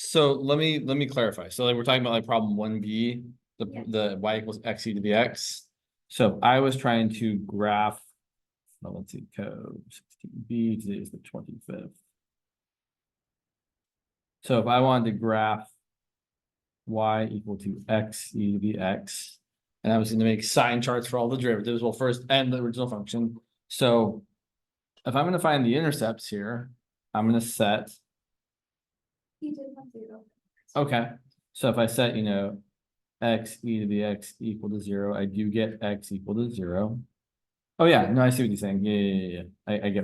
So let me clarify. So like we're talking about like problem 1B, the y equals x e to the x. So if I was trying to graph, well, let's see, Co-16B, today is the 25th. So if I wanted to graph y equal to x e to the x, and I was going to make sign charts for all the derivatives, well, first and the original function. So if I'm going to find the intercepts here, I'm going to set. He did have 0. Okay, so if I set, x e to the x equal to 0, I do get x equal to 0. Oh yeah, no, I see what you're saying. Yeah. I get.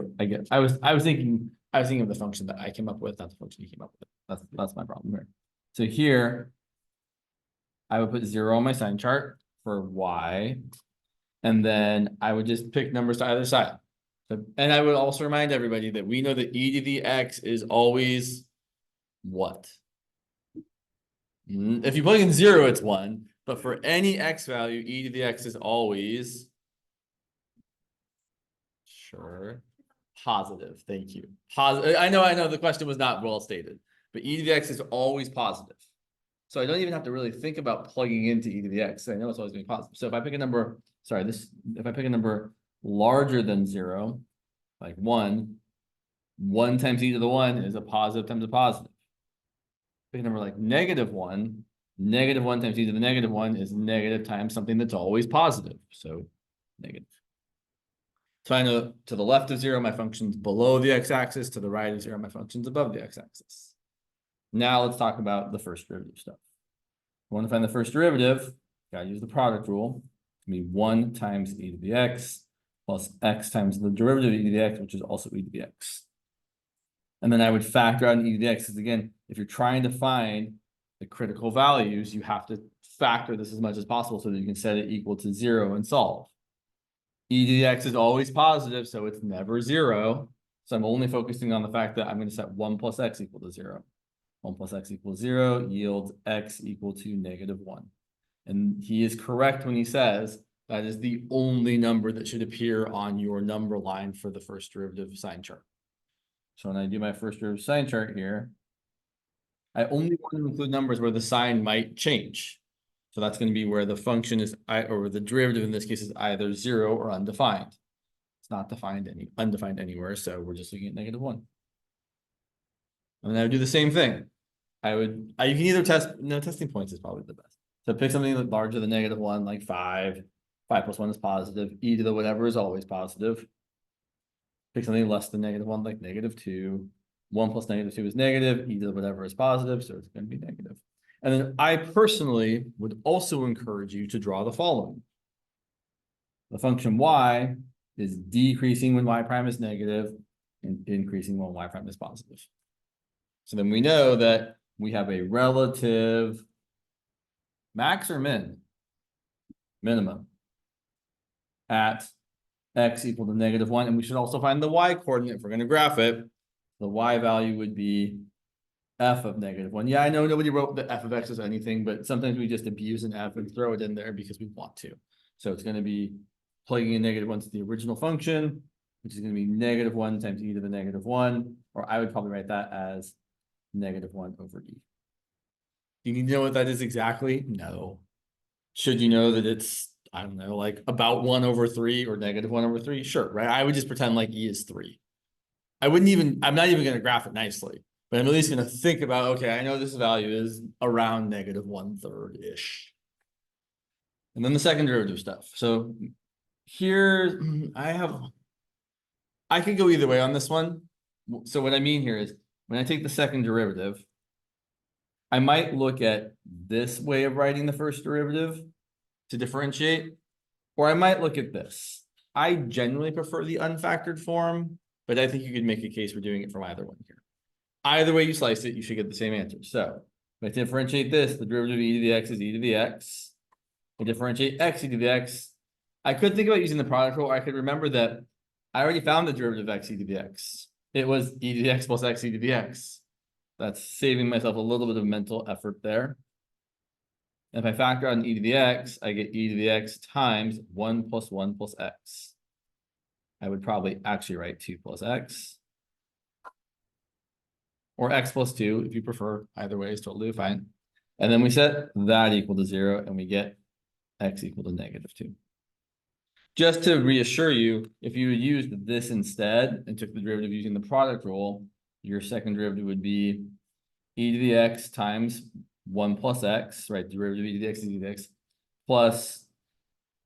I was thinking of the function that I came up with, not the function you came up with. That's my problem here. So here, I would put 0 on my sign chart for y, and then I would just pick numbers to either side. So, and I would also remind everybody that we know that e to the x is always what? If you plug in 0, it's 1. But for any x value, e to the x is always positive. Thank you. Positive. I know the question was not well stated, but e to the x is always positive. So I don't even have to really think about plugging into e to the x. I know it's always going to be positive. So if I pick a number, if I pick a number larger than 0, like 1 times e to the 1 is a positive times a positive. Pick a number like -1 times e to the -1 is negative times something that's always positive. So negative. So I know to the left of 0, my function's below the x-axis. To the right of 0, my function's above the x-axis. Now let's talk about the first derivative stuff. If I want to find the first derivative, gotta use the product rule. It's gonna be 1 times e to the x plus x times the derivative of e to the x, which is also e to the x. And then I would factor out an e to the x, because again, if you're trying to find the critical values, you have to factor this as much as possible so that you can set it equal to 0 and solve. E to the x is always positive, so it's never 0. So I'm only focusing on the fact that I'm going to set 1 plus x equal to 0. 1 plus x equals 0 yields x equal to -1. And he is correct when he says that is the only number that should appear on your number line for the first derivative sign chart. So when I do my first derivative sign chart here, I only want to include numbers where the sign might change. So that's going to be where the function is, or the derivative in this case is either 0 or undefined. It's not undefined anywhere, so we're just looking at -1. And then I would do the same thing. You can either test, testing points is probably the best. So pick something larger than -1, like 5. 5 plus 1 is positive. E to the whatever is always positive. Pick something less than -1, like -2. 1 plus -2 is negative. E to the whatever is positive, so it's going to be negative. And then I personally would also encourage you to draw the following. The function y is decreasing when y prime is negative and increasing when y prime is positive. So then we know that we have a relative max or minimum at x equal to -1. And we should also find the y coordinate if we're going to graph it. The y value would be f of -1. Yeah, I know nobody wrote the f of x as anything, but sometimes we just abuse an f and throw it in there because we want to. So it's going to be plugging in -1 to the original function, which is going to be -1 times e to the -1, or I would probably write that as -1 over e. Do you need to know what that is exactly? No. Should you know that it's, I don't know, like about 1 over 3 or -1 over 3? Sure, right? I would just pretend like e is 3. I'm not even going to graph it nicely. But I'm at least going to think about, okay, I know this value is around -1/3-ish. And then the second derivative stuff. So here I could go either way on this one. So what I mean here is when I take the second derivative, I might look at this way of writing the first derivative to differentiate, or I might look at this. I generally prefer the unfactored form, but I think you could make a case for doing it from either one here. Either way you slice it, you should get the same answer. So if I differentiate this, the derivative of e to the x is e to the x. I differentiate x e to the x. I could think about using the product rule, or I could remember that I already found the derivative of x e to the x. It was e to the x plus x e to the x. That's saving myself a little bit of mental effort there. If I factor out an e to the x, I get e to the x times 1 plus 1 plus x. I would probably actually write 2 plus x. or x plus 2, if you prefer. Either way is totally fine. And then we set that equal to 0, and we get x equal to -2. Just to reassure you, if you used this instead and took the derivative using the product rule, your second derivative would be e to the x times 1 plus x, right? Derivative of e to the x is e to the x, plus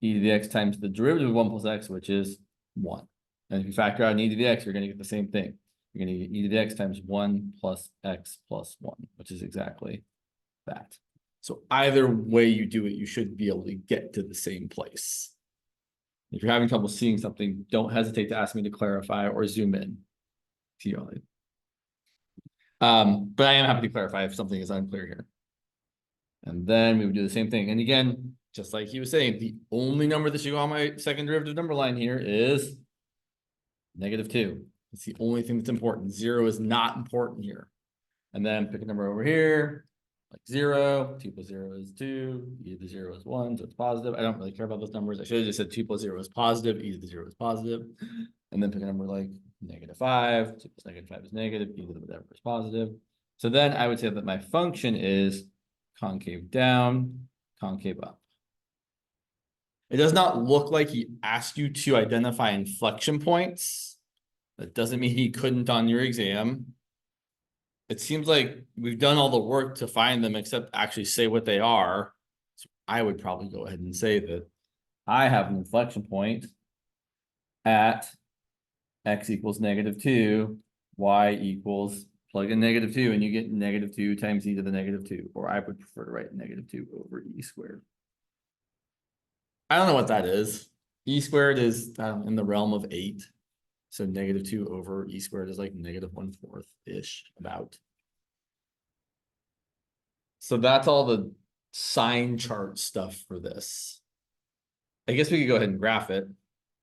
e to the x times the derivative of 1 plus x, which is 1. And if you factor out an e to the x, you're going to get the same thing. You're going to get e to the x times 1 plus x plus 1, which is exactly that. So either way you do it, you should be able to get to the same place. If you're having trouble seeing something, don't hesitate to ask me to clarify or zoom in. But I am happy to clarify if something is unclear here. And then we would do the same thing. And again, just like he was saying, the only number that should go on my second derivative number line here is -2. It's the only thing that's important. 0 is not important here. And then pick a number over here, like 0. 2 plus 0 is 2. E to the 0 is 1, so it's positive. I don't really care about those numbers. I should have just said 2 plus 0 is positive. E to the 0 is positive. And then pick a number like -5. 2 plus -5 is negative. E to the whatever is positive. So then I would say that my function is concave down, concave up. It does not look like he asked you to identify inflection points. That doesn't mean he couldn't on your exam. It seems like we've done all the work to find them except actually say what they are. So I would probably go ahead and say that I have an inflection point at x equals -2, y equals, plug in -2, and you get -2 times e to the -2, or I would prefer to write -2 over e squared. I don't know what that is. E squared is in the realm of 8. So -2 over e squared is like -1/4-ish about. So that's all the sign chart stuff for this. I guess we could go ahead and graph it.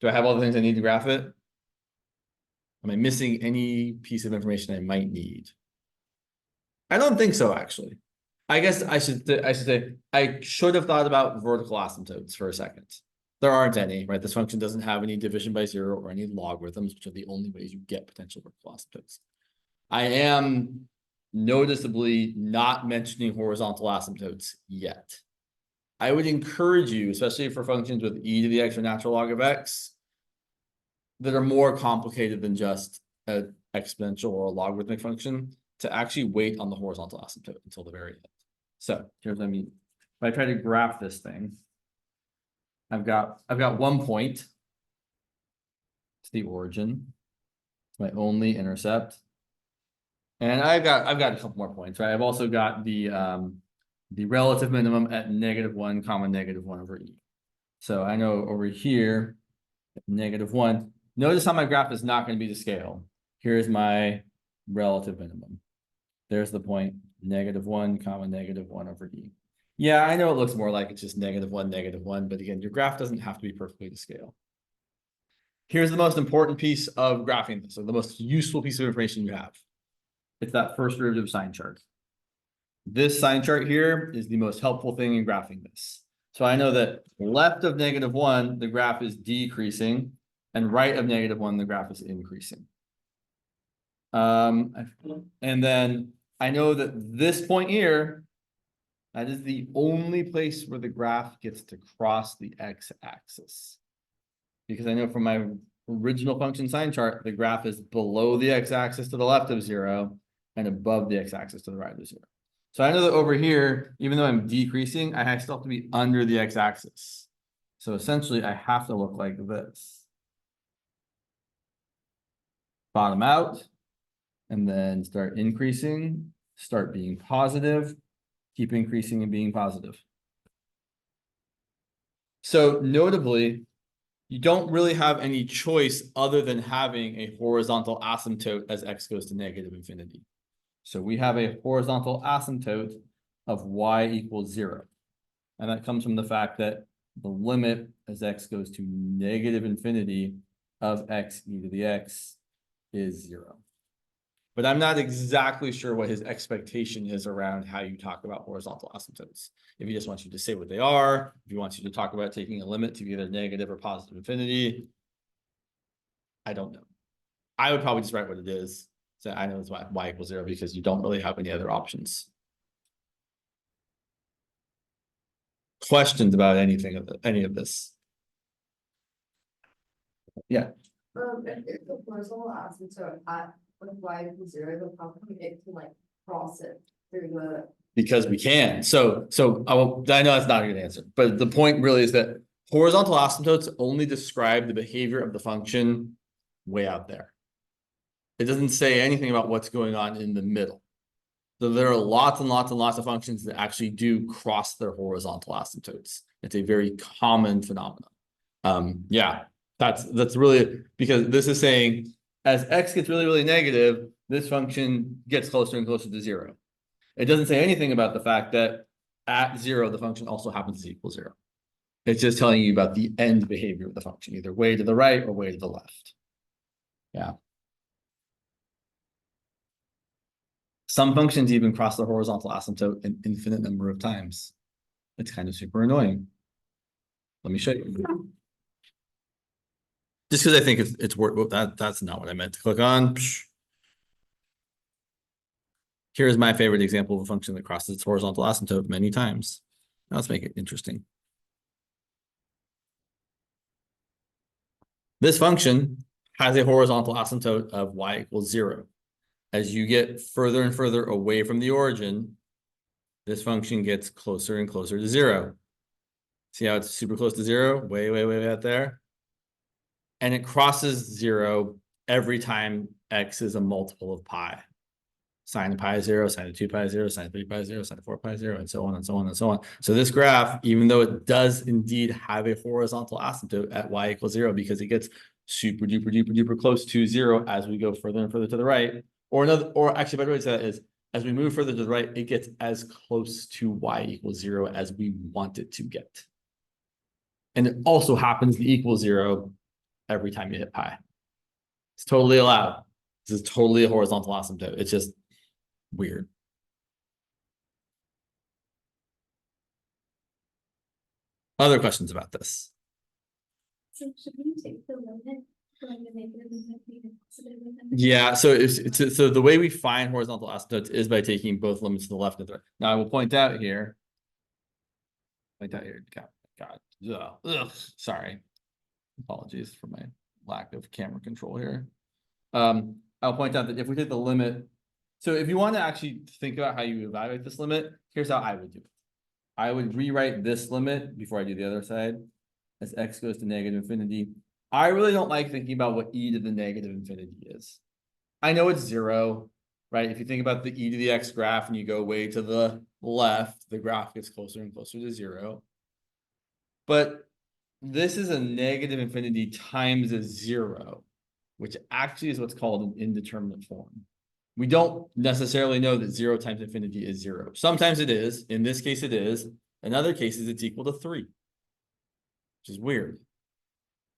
Do I have all the things I need to graph it? Am I missing any piece of information I might need? I don't think so, actually. I guess I should say I should have thought about vertical asymptotes for a second. There aren't any, right? This function doesn't have any division by 0 or any logarithms, which are the only ways you get potential vertical asymptotes. I am noticeably not mentioning horizontal asymptotes yet. I would encourage you, especially for functions with e to the x or natural log of x, that are more complicated than just an exponential or a logarithmic function, to actually wait on the horizontal asymptote until the very end. So here's what I mean. If I try to graph this thing, I've got 1 point. It's the origin. It's my only intercept. And I've got a couple more points, right? I've also got the relative minimum at -1, -1 over e. So I know over here, -1. Notice how my graph is not going to be to scale. Here's my relative minimum. There's the point, -1, -1 over e. Yeah, I know it looks more like it's just -1, -1, but again, your graph doesn't have to be perfectly to scale. Here's the most important piece of graphing this, so the most useful piece of information you have. It's that first derivative sign chart. This sign chart here is the most helpful thing in graphing this. So I know that left of -1, the graph is decreasing, and right of -1, the graph is increasing. And then I know that this point here, that is the only place where the graph gets to cross the x-axis. Because I know from my original function sign chart, the graph is below the x-axis to the left of 0 and above the x-axis to the right of 0. So I know that over here, even though I'm decreasing, I still have to be under the x-axis. So essentially, I have to look like this. Bottom out, and then start increasing, start being positive, keep increasing and being positive. So notably, you don't really have any choice other than having a horizontal asymptote as x goes to -infinity. So we have a horizontal asymptote of y equals 0. And that comes from the fact that the limit as x goes to -infinity of x e to the x is 0. But I'm not exactly sure what his expectation is around how you talk about horizontal asymptotes. If he just wants you to say what they are, if he wants you to talk about taking a limit to either negative or positive infinity, I don't know. I would probably just write what it is. So I know it's y equals 0 because you don't really have any other options. Questions about anything of any of this? Yeah. If the horizontal asymptote at like y equals 0, then how come it can like cross it through the? Because we can. So I know that's not a good answer, but the point really is that horizontal asymptotes only describe the behavior of the function way out there. It doesn't say anything about what's going on in the middle. So there are lots and lots and lots of functions that actually do cross their horizontal asymptotes. It's a very common phenomenon. Yeah, that's really because this is saying as x gets really, really negative, this function gets closer and closer to 0. It doesn't say anything about the fact that at 0, the function also happens to equal 0. It's just telling you about the end behavior of the function, either way to the right or way to the left. Yeah. Some functions even cross the horizontal asymptote an infinite number of times. It's kind of super annoying. Let me show you. Just because I think it's worth that's not what I meant to click on. Here's my favorite example of a function that crosses its horizontal asymptote many times. Now let's make it interesting. This function has a horizontal asymptote of y equals 0. As you get further and further away from the origin, this function gets closer and closer to 0. See how it's super close to 0? Way, way, way out there. And it crosses 0 every time x is a multiple of pi. Sine of pi is 0, sine of 2 pi is 0, sine of 3 pi is 0, sine of 4 pi is 0, and so on and so on and so on. So this graph, even though it does indeed have a horizontal asymptote at y equals 0, because it gets super duper duper duper close to 0 as we go further and further to the right, or actually, better way to say that is, as we move further to the right, it gets as close to y equals 0 as we want it to get. And it also happens to equal 0 every time you hit pi. It's totally allowed. This is totally a horizontal asymptote. It's just weird. Other questions about this? So should we take the limit from the negative infinity to positive infinity? Yeah, so so the way we find horizontal asymptotes is by taking both limits to the left and the right. Now I will point out here. God, sorry. Apologies for my lack of camera control here. I'll point out that if we take the limit, so if you want to actually think about how you evaluate this limit, here's how I would do it. I would rewrite this limit before I do the other side as x goes to negative infinity. I really don't like thinking about what e to the negative infinity is. I know it's 0, right? If you think about the e to the x graph and you go way to the left, the graph gets closer and closer to 0. But this is a negative infinity times a 0, which actually is what's called an indeterminate form. We don't necessarily know that 0 times infinity is 0. Sometimes it is. In this case, it is. In other cases, it's equal to 3, which is weird.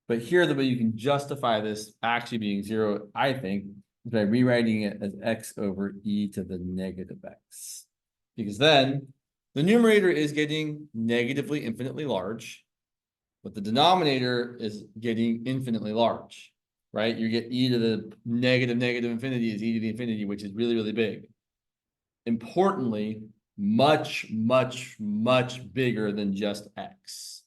But here, the way you can justify this actually being 0, I think, is by rewriting it as x over e to the negative x. Because then the numerator is getting negatively infinitely large, but the denominator is getting infinitely large, right? You get e to the negative infinity is e to the infinity, which is really, really big. Importantly, much, much, much bigger than just x.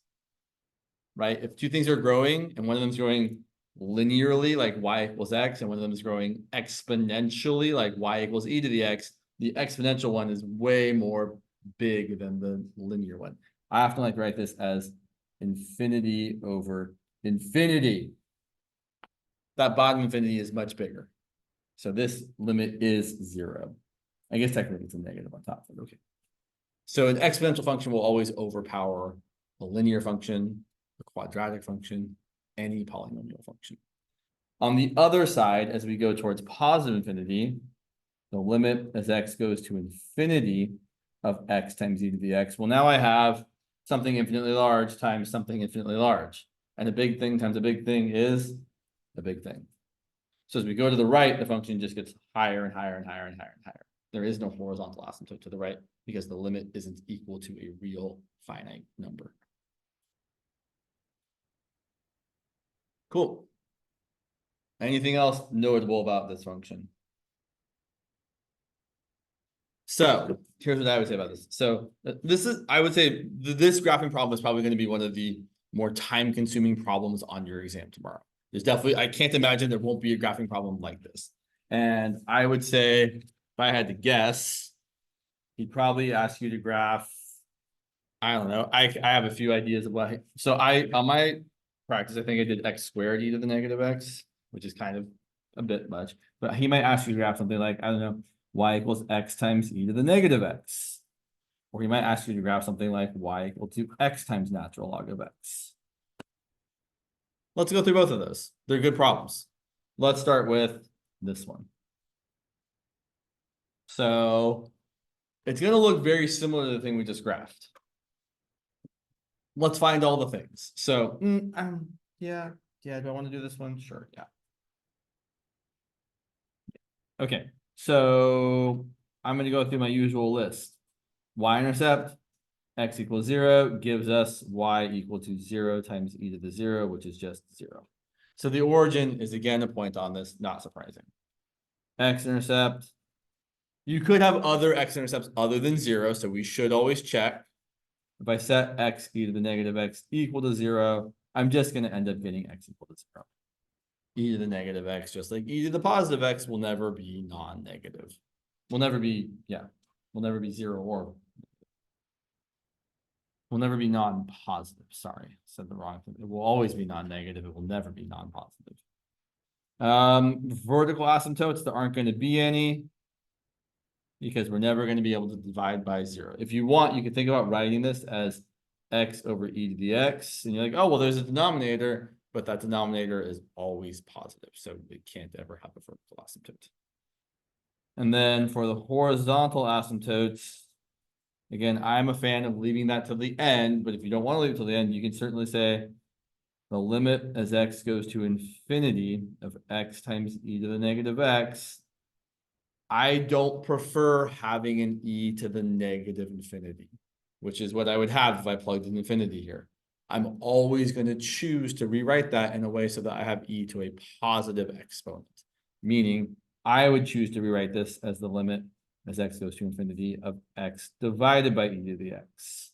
Right? If two things are growing and one of them is growing linearly, like y equals x, and one of them is growing exponentially, like y equals e to the x, the exponential one is way more big than the linear one. I often like to write this as infinity over infinity. That bottom infinity is much bigger. So this limit is 0. I guess technically it's a negative on top, but okay. So an exponential function will always overpower a linear function, a quadratic function, any polynomial function. On the other side, as we go towards positive infinity, the limit as x goes to infinity of x times e to the x. Well, now I have something infinitely large times something infinitely large. And a big thing times a big thing is a big thing. So as we go to the right, the function just gets higher and higher and higher and higher and higher. There is no horizontal asymptote to the right because the limit isn't equal to a real finite number. Cool. Anything else notable about this function? So here's what I would say about this. So this is, I would say this graphing problem is probably going to be one of the more time consuming problems on your exam tomorrow. There's definitely, I can't imagine there won't be a graphing problem like this. And I would say, if I had to guess, he'd probably ask you to graph, I don't know. I have a few ideas of what, so on my practice, I think I did x squared e to the negative x, which is kind of a bit much, but he might ask you to graph something like, I don't know, y equals x times e to the negative x. Or he might ask you to graph something like y equal to x times natural log of x. Let's go through both of those. They're good problems. Let's start with this one. So it's going to look very similar to the thing we just graphed. Let's find all the things. So, yeah, do I want to do this one? Sure, yeah. Okay, so I'm going to go through my usual list. Y-intercept, x equals 0 gives us y equal to 0 times e to the 0, which is just 0. So the origin is again a point on this, not surprising. X-intercept, you could have other x-intercepts other than 0, so we should always check. If I set x e to the negative x equal to 0, I'm just going to end up getting x equal to 0. E to the negative x, just like e to the positive x, will never be non-negative. Will never be 0 or will never be non-positive. Sorry, I said the wrong thing. It will always be non-negative. It will never be non-positive. Vertical asymptotes, there aren't going to be any because we're never going to be able to divide by 0. If you want, you can think about writing this as x over e to the x. And you're like, oh, well, there's a denominator, but that denominator is always positive. So it can't ever have a vertical asymptote. And then for the horizontal asymptotes, again, I'm a fan of leaving that to the end, but if you don't want to leave it to the end, you can certainly say the limit as x goes to infinity of x times e to the negative x. I don't prefer having an e to the negative infinity, which is what I would have if I plugged in infinity here. I'm always going to choose to rewrite that in a way so that I have e to a positive exponent, meaning I would choose to rewrite this as the limit as x goes to infinity of x divided by e to the x,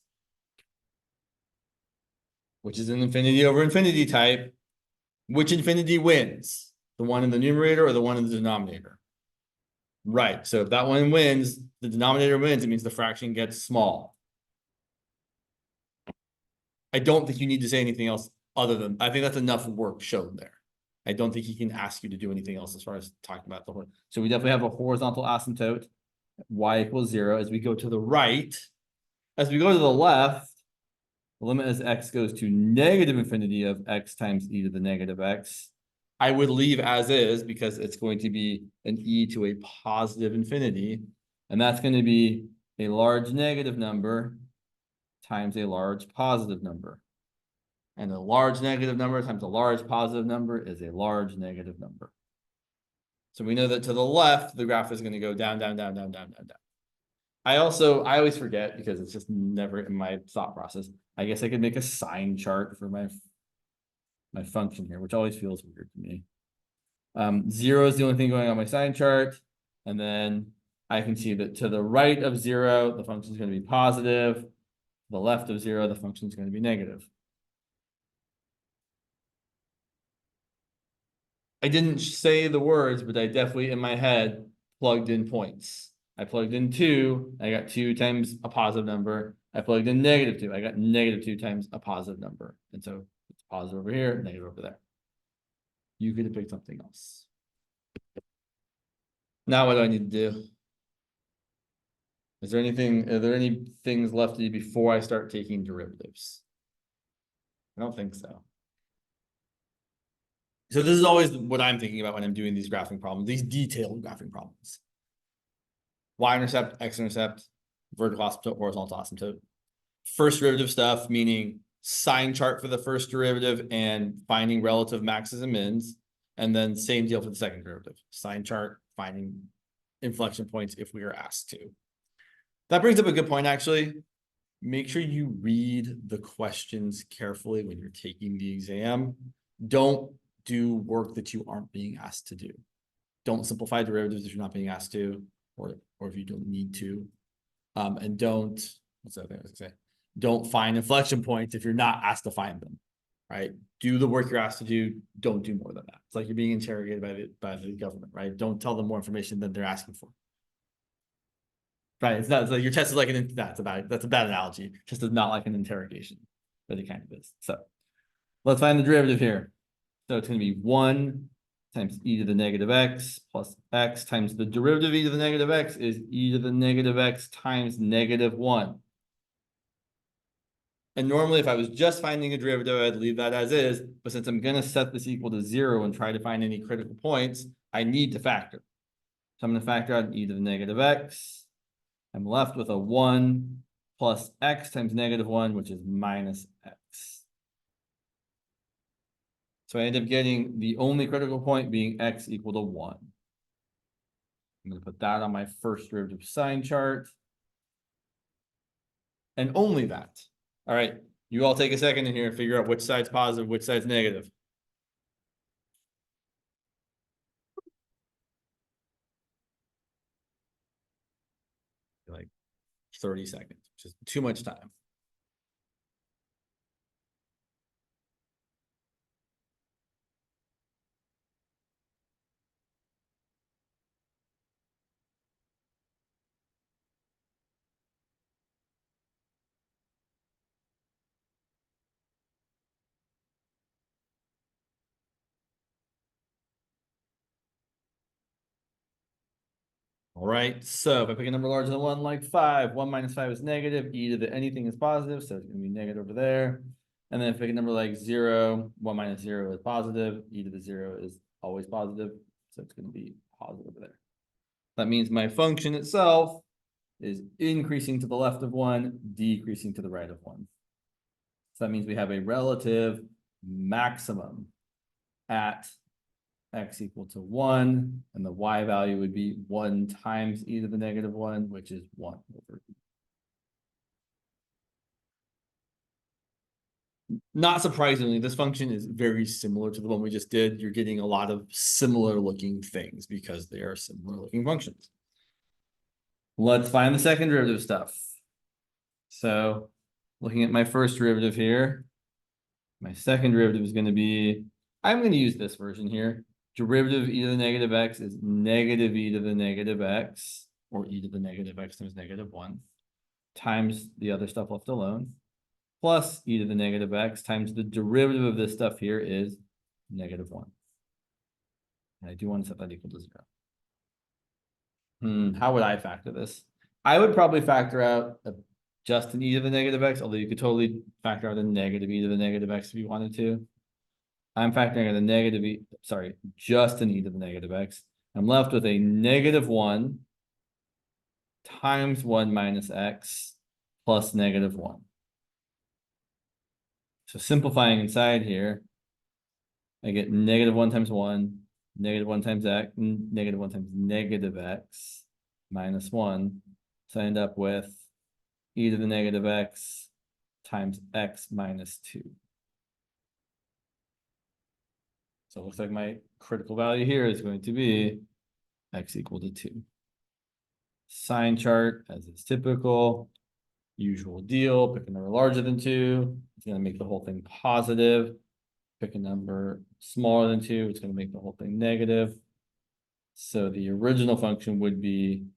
which is an infinity over infinity type. Which infinity wins? The one in the numerator or the one in the denominator? Right, so if that one wins, the denominator wins, it means the fraction gets small. I don't think you need to say anything else other than, I think that's enough work shown there. I don't think he can ask you to do anything else as far as talking about the whole. So we definitely have a horizontal asymptote, y equals 0. As we go to the right, as we go to the left, the limit as x goes to negative infinity of x times e to the negative x. I would leave as is because it's going to be an e to a positive infinity. And that's going to be a large negative number times a large positive number. And a large negative number times a large positive number is a large negative number. So we know that to the left, the graph is going to go down, down, down, down, down, down, down. I always forget because it's just never in my thought process. I guess I could make a sign chart for my function here, which always feels weird to me. 0 is the only thing going on my sign chart. And then I can see that to the right of 0, the function is going to be positive. To the left of 0, the function is going to be negative. I didn't say the words, but I definitely in my head plugged in points. I plugged in 2, I got 2 times a positive number. I plugged in -2, I got -2 times a positive number. And so it's positive over here, negative over there. You could have picked something else. Now what do I need to do? Are there any things left to do before I start taking derivatives? I don't think so. So this is always what I'm thinking about when I'm doing these graphing problems, these detailed graphing problems. Y-intercept, x-intercept, vertical asymptote, horizontal asymptote. First derivative stuff, meaning sign chart for the first derivative and finding relative maxes and mins. And then same deal for the second derivative. Sign chart, finding inflection points if we are asked to. That brings up a good point, actually. Make sure you read the questions carefully when you're taking the exam. Don't do work that you aren't being asked to do. Don't simplify derivatives if you're not being asked to, or if you don't need to. And don't, what's the other thing I was gonna say? Don't find inflection points if you're not asked to find them, right? Do the work you're asked to do. Don't do more than that. It's like you're being interrogated by the government, right? Don't tell them more information than they're asking for. Right? It's not, it's like your test is like that's a bad analogy. Just is not like an interrogation, but it kind of is. So let's find the derivative here. So it's going to be 1 times e to the negative x plus x times the derivative of e to the negative x is e to the negative x times -1. And normally if I was just finding a derivative, I'd leave that as is. But since I'm going to set this equal to 0 and try to find any critical points, I need to factor. So I'm going to factor out e to the negative x. I'm left with a 1 plus x times -1, which is minus x. So I end up getting the only critical point being x equal to 1. I'm going to put that on my first derivative sign chart. And only that. All right, you all take a second in here and figure out which side's positive, which side's negative. Like 30 seconds, which is too much time. All right, so if I pick a number larger than 1, like 5, 1 minus 5 is negative, e to the anything is positive, so it's going to be negative over there. And then if I pick a number like 0, 1 minus 0 is positive, e to the 0 is always positive, so it's going to be positive over there. That means my function itself is increasing to the left of 1, decreasing to the right of 1. So that means we have a relative maximum at x equal to 1, and the y value would be 1 times e to the -1, which is 1 over e. Not surprisingly, this function is very similar to the one we just did. You're getting a lot of similar looking things because they are similar looking functions. Let's find the second derivative stuff. So looking at my first derivative here, my second derivative is going to be, I'm going to use this version here. Derivative of e to the negative x is negative e to the negative x, or e to the negative x times -1, times the other stuff left alone, plus e to the negative x times the derivative of this stuff here is -1. And I do want to set that equal to 0. How would I factor this? I would probably factor out just an e to the negative x, although you could totally factor out a negative e to the negative x if you wanted to. I'm factoring out a negative e, sorry, just an e to the negative x. I'm left with a -1 times 1 minus x plus -1. So simplifying inside here, I get -1 times 1, -1 times x, -1 times negative x minus 1. So I end up with e to the negative x times x minus 2. So it looks like my critical value here is going to be x equal to 2. Sign chart, as is typical, usual deal, pick a number larger than 2. It's going to make the whole thing positive. Pick a number smaller than 2. It's going to make the whole thing negative. So the original function would be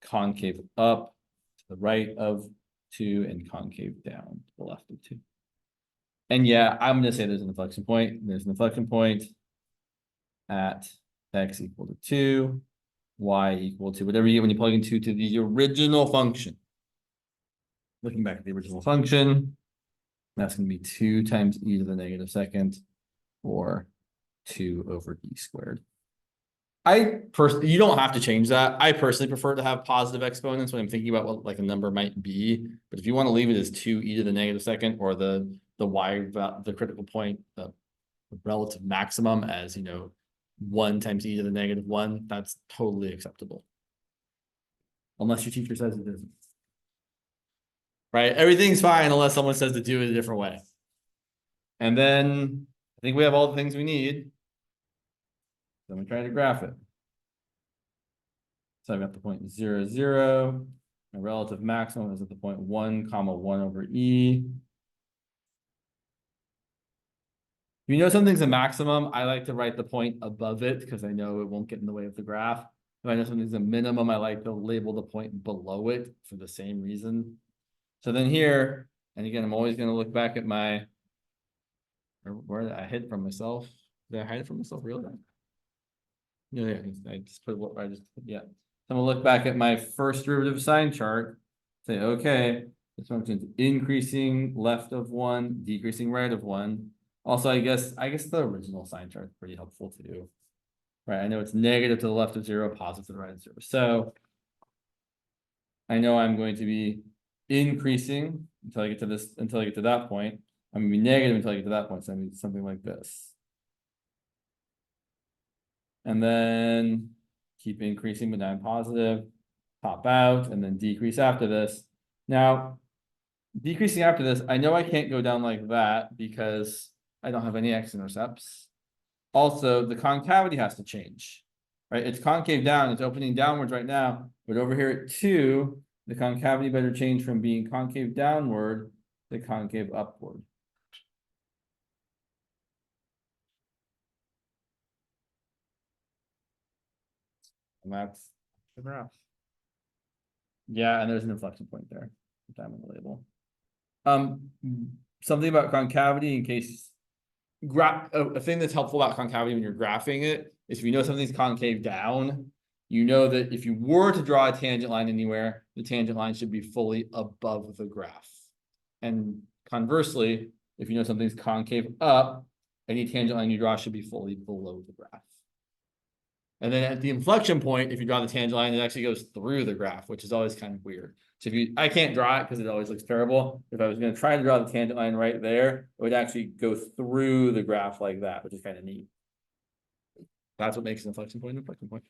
concave up to the right of 2 and concave down to the left of 2. And yeah, I'm going to say there's an inflection point. There's an inflection point at x equal to 2, y equal to whatever you get when you plug in 2 to the original function. Looking back at the original function, that's going to be 2 times e to the negative second, or 2 over e squared. You don't have to change that. I personally prefer to have positive exponents when I'm thinking about what like a number might be. But if you want to leave it as 2 e to the negative second, or the y, the critical point, the relative maximum as, 1 times e to the -1, that's totally acceptable. Unless your teacher says it isn't. Right? Everything's fine unless someone says to do it a different way. And then I think we have all the things we need. So I'm going to try to graph it. So I've got the point 0, 0, My relative maximum is at the point 1, comma 1 over E. If you know something's a maximum, I like to write the point above it because I know it won't get in the way of the graph. If I know something's a minimum, I like to label the point below it for the same reason. So then here, and again, I'm always going to look back at my, or where did I hid from myself? Did I hide it from myself? Really? Yeah, I just put what I just put, yeah. I'm gonna look back at my first derivative sign chart, say, okay, this function's increasing left of 1, decreasing right of 1. Also, I guess the original sign chart is pretty helpful too. Right, I know it's negative to the left of 0, positive to the right of 0. So I know I'm going to be increasing until I get to this, until I get to that point. I'm gonna be negative until I get to that point. So I mean something like this. And then keep increasing, but now I'm positive, pop out, and then decrease after this. Now, decreasing after this, I know I can't go down like that because I don't have any x-intercepts. Also, the concavity has to change, right? It's concave down, it's opening downwards right now, but over here at 2, the concavity better change from being concave downward to concave upward. And that's the graph. Yeah, and there's an inflection point there, which I'm gonna label. Something about concavity in case a thing that's helpful about concavity when you're graphing it is if you know something's concave down, you know that if you were to draw a tangent line anywhere, the tangent line should be fully above the graph. And conversely, if you know something's concave up, any tangent line you draw should be fully below the graph. And then at the inflection point, if you draw the tangent line, it actually goes through the graph, which is always kind of weird. So I can't draw it because it always looks terrible. If I was going to try to draw the tangent line right there, it would actually go through the graph like that, which is kind of neat. That's what makes an inflection point an inflection point.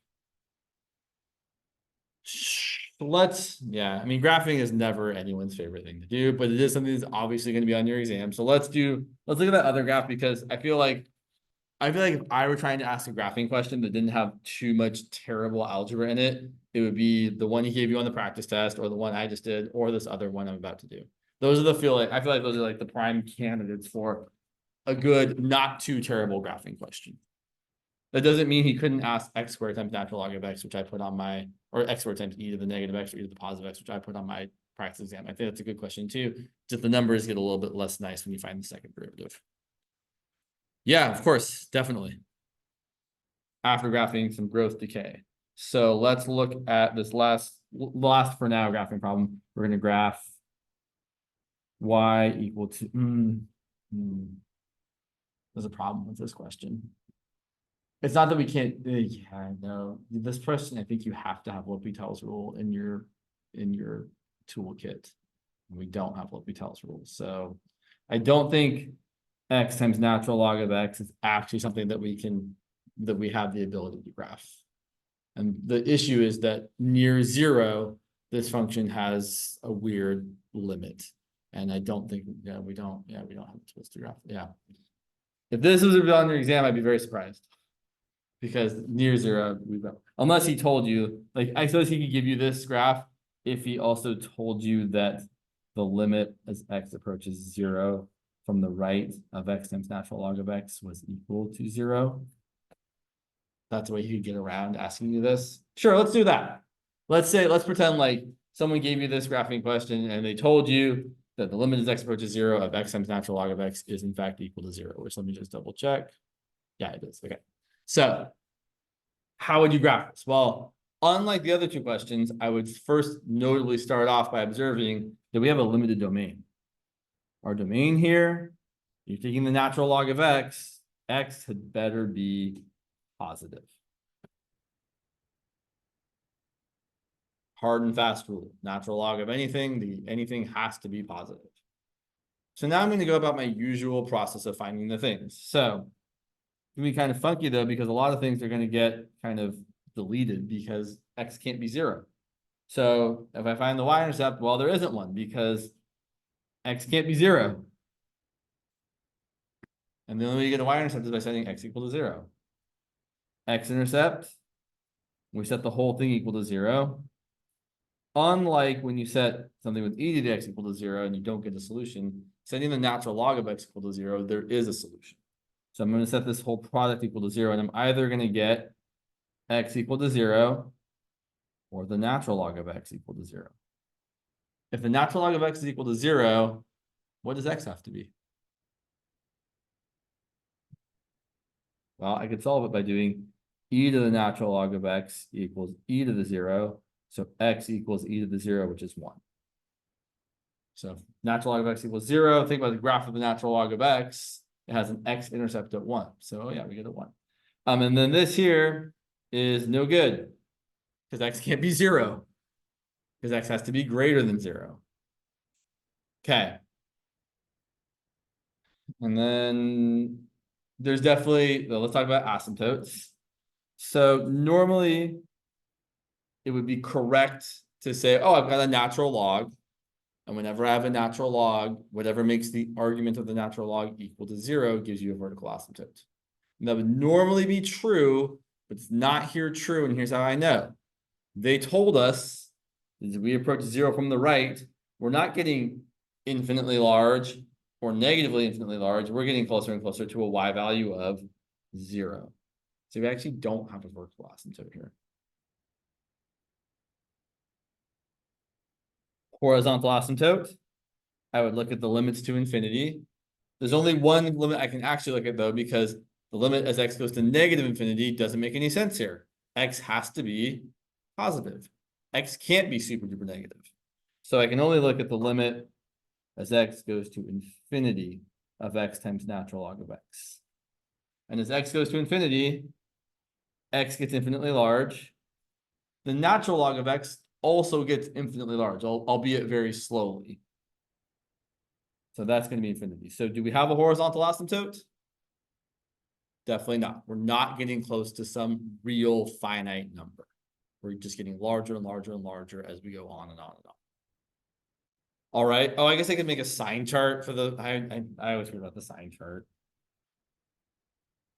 So yeah, I mean, graphing is never anyone's favorite thing to do, but it is something that's obviously going to be on your exam. So let's look at that other graph because I feel like if I were trying to ask a graphing question that didn't have too much terrible algebra in it, it would be the one he gave you on the practice test or the one I just did or this other one I'm about to do. Those are I feel like those are like the prime candidates for a good, not too terrible graphing question. That doesn't mean he couldn't ask x squared times natural log of x, which I put on my, or x squared times e to the negative x or e to the positive x, which I put on my practice exam. I think that's a good question too. Just the numbers get a little bit less nice when you find the second derivative. Yeah, of course, definitely. After graphing some growth decay. So let's look at this last for now graphing problem. We're going to graph y equal to, there's a problem with this question. It's not that we can't, yeah, no, this question, I think you have to have L'Hopital's rule in your toolkit. We don't have L'Hopital's rule. So I don't think x times natural log of x is actually something that we have the ability to graph. And the issue is that near 0, this function has a weird limit. And I don't think, we don't have the tools to graph. Yeah. If this was on your exam, I'd be very surprised. Because near 0, unless he told you, like, I suppose he could give you this graph if he also told you that the limit as x approaches 0 from the right of x times natural log of x was equal to 0. That's the way you could get around asking you this. Sure, let's do that. Let's pretend like someone gave you this graphing question and they told you that the limit as x approaches 0 of x times natural log of x is in fact equal to 0, which let me just double check. Yeah, it is. Okay. So how would you graph this? Well, unlike the other two questions, I would first notably start off by observing that we have a limited domain. Our domain here, you're taking the natural log of x had better be positive. Hard and fast rule. Natural log of anything, anything has to be positive. So now I'm going to go about my usual process of finding the things. So it's going to be kind of funky though, because a lot of things are going to get kind of deleted because x can't be 0. So if I find the y-intercept, well, there isn't one because x can't be 0. And the only way you get a y-intercept is by setting x equal to 0. X-intercept, we set the whole thing equal to 0. unlike when you set something with e to the x equal to 0 and you don't get a solution, setting the natural log of x equal to 0, there is a solution. So I'm going to set this whole product equal to 0, and I'm either going to get x equal to 0 or the natural log of x equal to 0. If the natural log of x is equal to 0, what does x have to be? Well, I could solve it by doing e to the natural log of x equals e to the 0. So x equals e to the 0, which is 1. So natural log of x equals 0. Think about the graph of the natural log of x. It has an x-intercept at 1. So yeah, we get a 1. And then this here is no good because x can't be 0 because x has to be greater than 0. Okay. And then there's definitely, well, let's talk about asymptotes. So normally it would be correct to say, oh, I've got a natural log. And whenever I have a natural log, whatever makes the argument of the natural log equal to 0 gives you a vertical asymptote. And that would normally be true, but it's not here true. And here's how I know. They told us as we approach 0 from the right, we're not getting infinitely large or negatively infinitely large. We're getting closer and closer to a y value of 0. So we actually don't have a vertical asymptote here. Horizontal asymptote, I would look at the limits to infinity. There's only one limit I can actually look at though, because the limit as x goes to negative infinity doesn't make any sense here. X has to be positive. X can't be super duper negative. So I can only look at the limit as x goes to infinity of x times natural log of x. And as x goes to infinity, x gets infinitely large. The natural log of x also gets infinitely large, albeit very slowly. So that's going to be infinity. So do we have a horizontal asymptote? Definitely not. We're not getting close to some real finite number. We're just getting larger and larger and larger as we go on and on and on. All right. Oh, I guess I could make a sign chart for the, I always forget about the sign chart.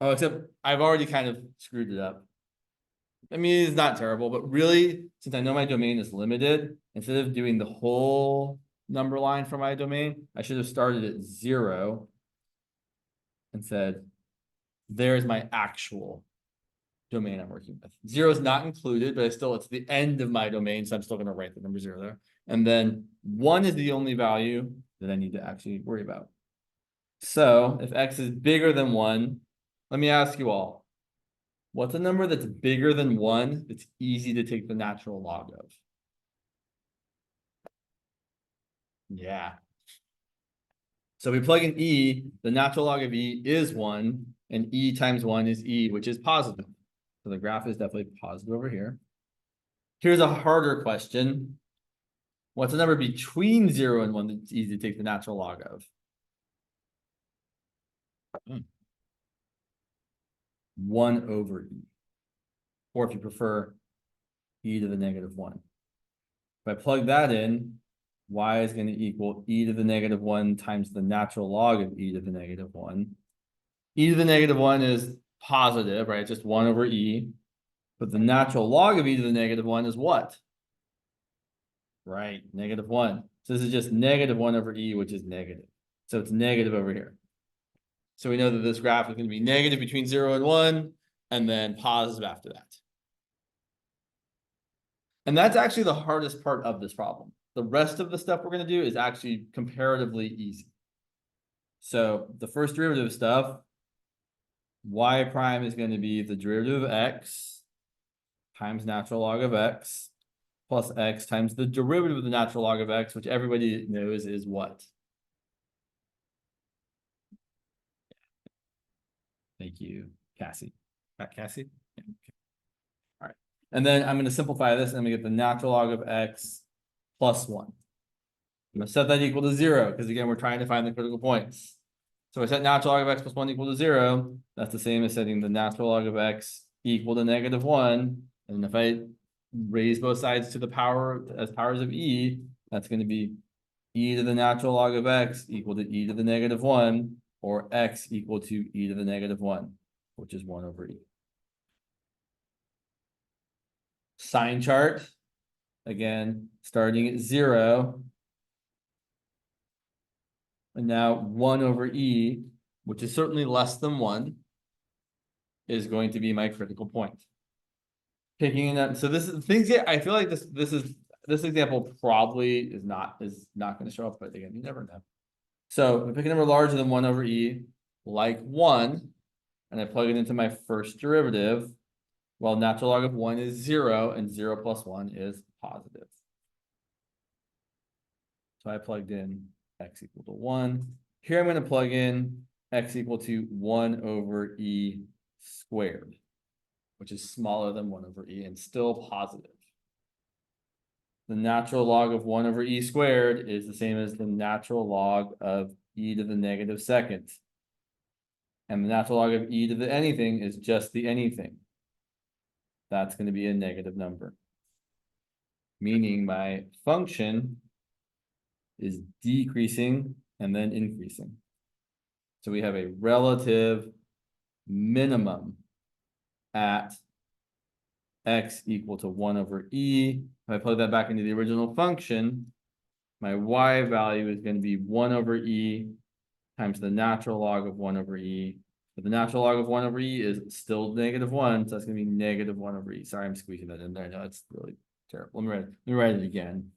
Oh, except I've already kind of screwed it up. I mean, it's not terrible, but really, since I know my domain is limited, instead of doing the whole number line for my domain, I should have started at 0 and said, there's my actual domain I'm working with. 0 is not included, but it's the end of my domain, so I'm still going to write the number 0 there. And then 1 is the only value that I need to actually worry about. So if x is bigger than 1, let me ask you all, what's a number that's bigger than 1 that's easy to take the natural log of? Yeah. So we plug in e, the natural log of e is 1, and e times 1 is e, which is positive. So the graph is definitely positive over here. Here's a harder question. What's a number between 0 and 1 that's easy to take the natural log of? 1 over e. Or if you prefer, e to the negative 1. If I plug that in, y is going to equal e to the negative 1 times the natural log of e to the negative 1. E to the negative 1 is positive, right? It's just 1 over e. But the natural log of e to the negative 1 is what? Right, negative 1. So this is just negative 1 over e, which is negative. So it's negative over here. So we know that this graph is going to be negative between 0 and 1, and then positive after that. And that's actually the hardest part of this problem. The rest of the stuff we're going to do is actually comparatively easy. So the first derivative stuff, y prime is going to be the derivative of x times natural log of x plus x times the derivative of the natural log of x, which everybody knows is what? Thank you, Cassie. Cassie? Yeah, okay. All right. And then I'm going to simplify this and I'm going to get the natural log of x plus 1. I'm going to set that equal to 0 because, again, we're trying to find the critical points. So I set natural log of x plus 1 equal to 0. That's the same as setting the natural log of x equal to negative 1. And if I raise both sides to the power as powers of e, that's going to be e to the natural log of x equal to e to the negative 1, or x equal to e to the negative 1, which is 1 over e. Sign chart. again, starting at 0. And now 1 over e, which is certainly less than 1, is going to be my critical point. Picking it up, so this is things get, I feel like this example probably is not going to show up, but again, you never know. So if I pick a number larger than 1 over e, like 1, and I plug it into my first derivative, well, natural log of 1 is 0, and 0 plus 1 is positive. So I plugged in x equal to 1. Here I'm going to plug in x equal to 1 over e squared, which is smaller than 1 over e and still positive. The natural log of 1 over e squared is the same as the natural log of e to the negative second. And the natural log of e to the anything is just the anything. That's going to be a negative number. Meaning my function is decreasing and then increasing. So we have a relative minimum at x equal to 1 over e. If I plug that back into the original function, my y value is going to be 1 over e times the natural log of 1 over e. But the natural log of 1 over e is still negative 1, so that's going to be negative 1 over e. Sorry, I'm squeezing that in there. No, it's really terrible. Let me write it again.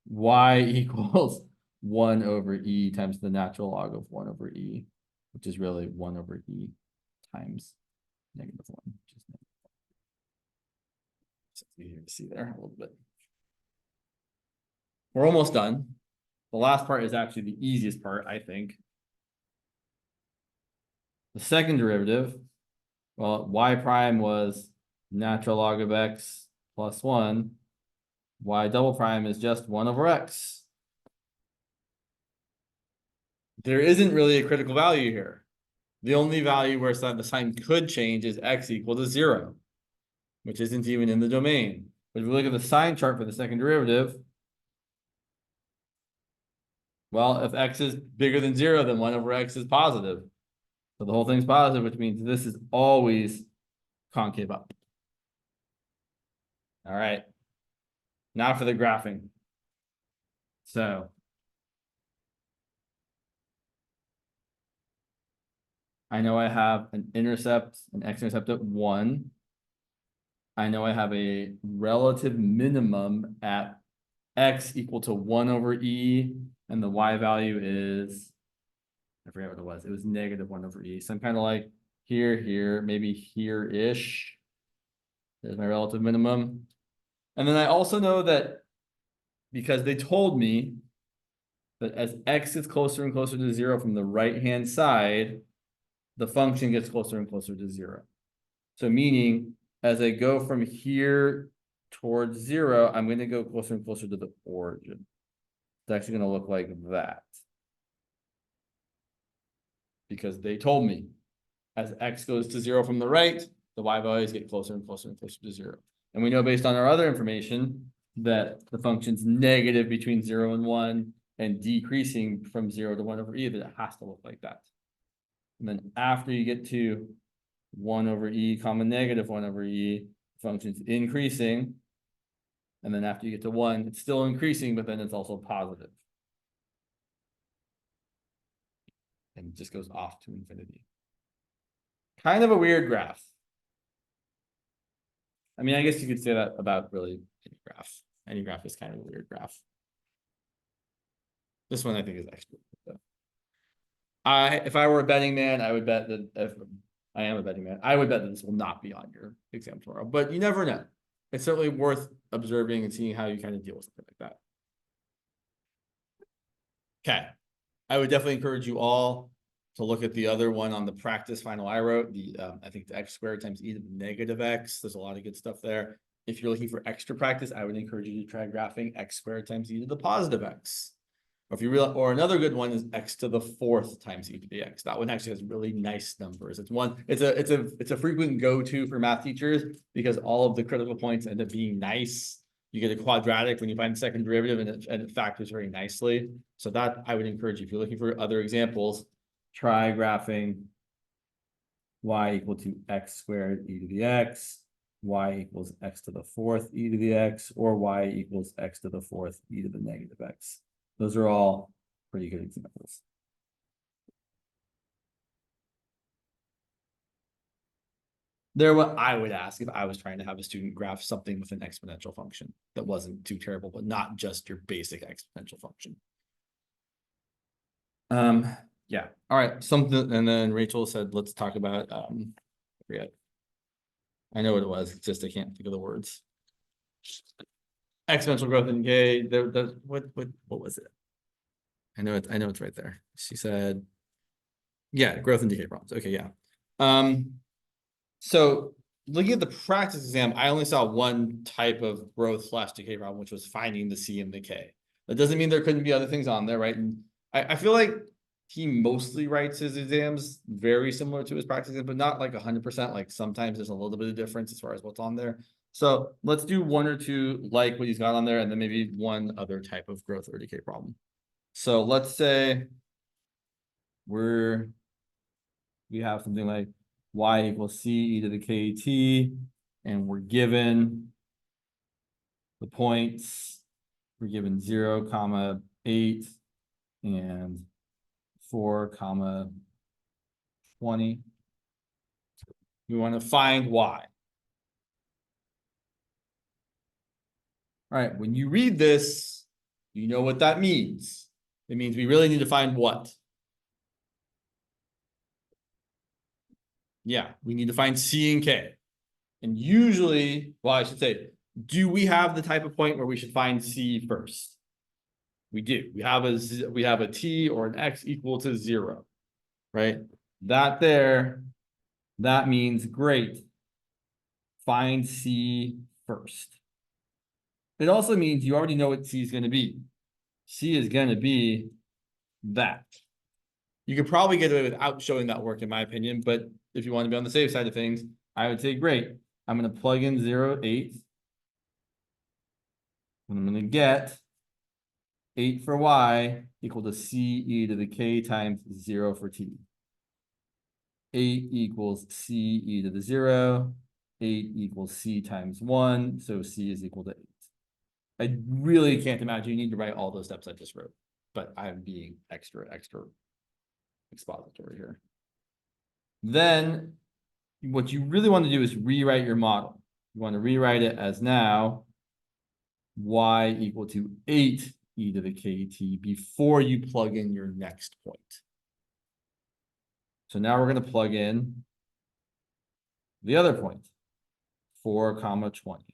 Y equals 1 over e times the natural log of 1 over e, which is really 1 over e times negative 1. Which is negative 1. So it's easier to see there a little bit. We're almost done. The last part is actually the easiest part, I think. The second derivative, well, y prime was natural log of x plus 1. Y double prime is just 1 over x. There isn't really a critical value here. The only value where the sign could change is x equal to 0, which isn't even in the domain. But if we look at the sign chart for the second derivative, well, if x is bigger than 0, then 1 over x is positive. So the whole thing's positive, which means this is always concave up. All right. Now for the graphing. So I know I have an intercept, an x-intercept at 1. I know I have a relative minimum at x equal to 1 over e, and the y value is, I forget what it was. It was negative 1 over e. So I'm kind of like here, maybe here-ish. There's my relative minimum. And then I also know that because they told me that as x gets closer and closer to 0 from the right-hand side, the function gets closer and closer to 0. So meaning, as I go from here towards 0, I'm going to go closer and closer to the origin. It's actually going to look like that. Because they told me, as x goes to 0 from the right, the y values get closer and closer and closer to 0. And we know based on our other information that the function's negative between 0 and 1 and decreasing from 0 to 1 over e, that it has to look like that. And then after you get to 1 over e comma negative 1 over e, the function's increasing. And then after you get to 1, it's still increasing, but then it's also positive. And it just goes off to infinity. Kind of a weird graph. I mean, I guess you could say that about really any graph. Any graph is kind of a weird graph. This one I think is extra. If I were a betting man, I would bet that if I am a betting man, I would bet that this will not be on your exam tomorrow, but you never know. It's certainly worth observing and seeing how you kind of deal with something like that. Okay. I would definitely encourage you all to look at the other one on the practice final I wrote, the I think the x squared times e to the negative x. There's a lot of good stuff there. If you're looking for extra practice, I would encourage you to try graphing x squared times e to the positive x. Or if you realize, or another good one is x to the 4th times e to the x. That one actually has really nice numbers. It's a frequent go-to for math teachers because all of the critical points end up being nice. You get a quadratic when you find the second derivative, and it factors very nicely. So that I would encourage you, if you're looking for other examples, try graphing y equal to x squared e to the x, y equals x to the fourth e to the x, or y equals x to the fourth e to the negative x. Those are all pretty good examples. They're what I would ask if I was trying to have a student graph something with an exponential function that wasn't too terrible, but not just your basic exponential function. Yeah. All right. Something, and then Rachel said, let's talk about I forget. I know what it was. It's just I can't think of the words. Exponential growth in K. What was it? I know it's right there. She said, yeah, growth and decay problems. Okay, yeah. So looking at the practice exam, I only saw one type of growth / decay problem, which was finding the C and the K. That doesn't mean there couldn't be other things on there, right? And I feel like he mostly writes his exams very similar to his practice exam, but not like 100%. Like sometimes there's a little bit of difference as far as what's on there. So let's do one or two like what he's got on there, and then maybe one other type of growth or decay problem. So let's say we have something like y equals c e to the kt, and we're given the points. We're given 0, 8 and 4, 20. We want to find y. All right, when you read this, you know what that means. It means we really need to find what? Yeah, we need to find C and K. And usually, well, I should say, do we have the type of point where we should find C first? We do. We have a T or an X equal to 0, right? That means great. Find C first. It also means you already know what C is going to be. C is going to be that. You could probably get away without showing that work, in my opinion, but if you want to be on the safe side of things, I would say, great. I'm going to plug in 0, 8. And I'm going to get 8 for y equal to c e to the k times 0 for t. 8 equals c e to the 0. 8 equals c times 1. So c is equal to 8. I really can't imagine you need to write all those steps I just wrote, but I'm being extra expository here. Then what you really want to do is rewrite your model. You want to rewrite it as now y equal to 8 e to the kt before you plug in your next point. So now we're going to plug in the other point, 4, 20.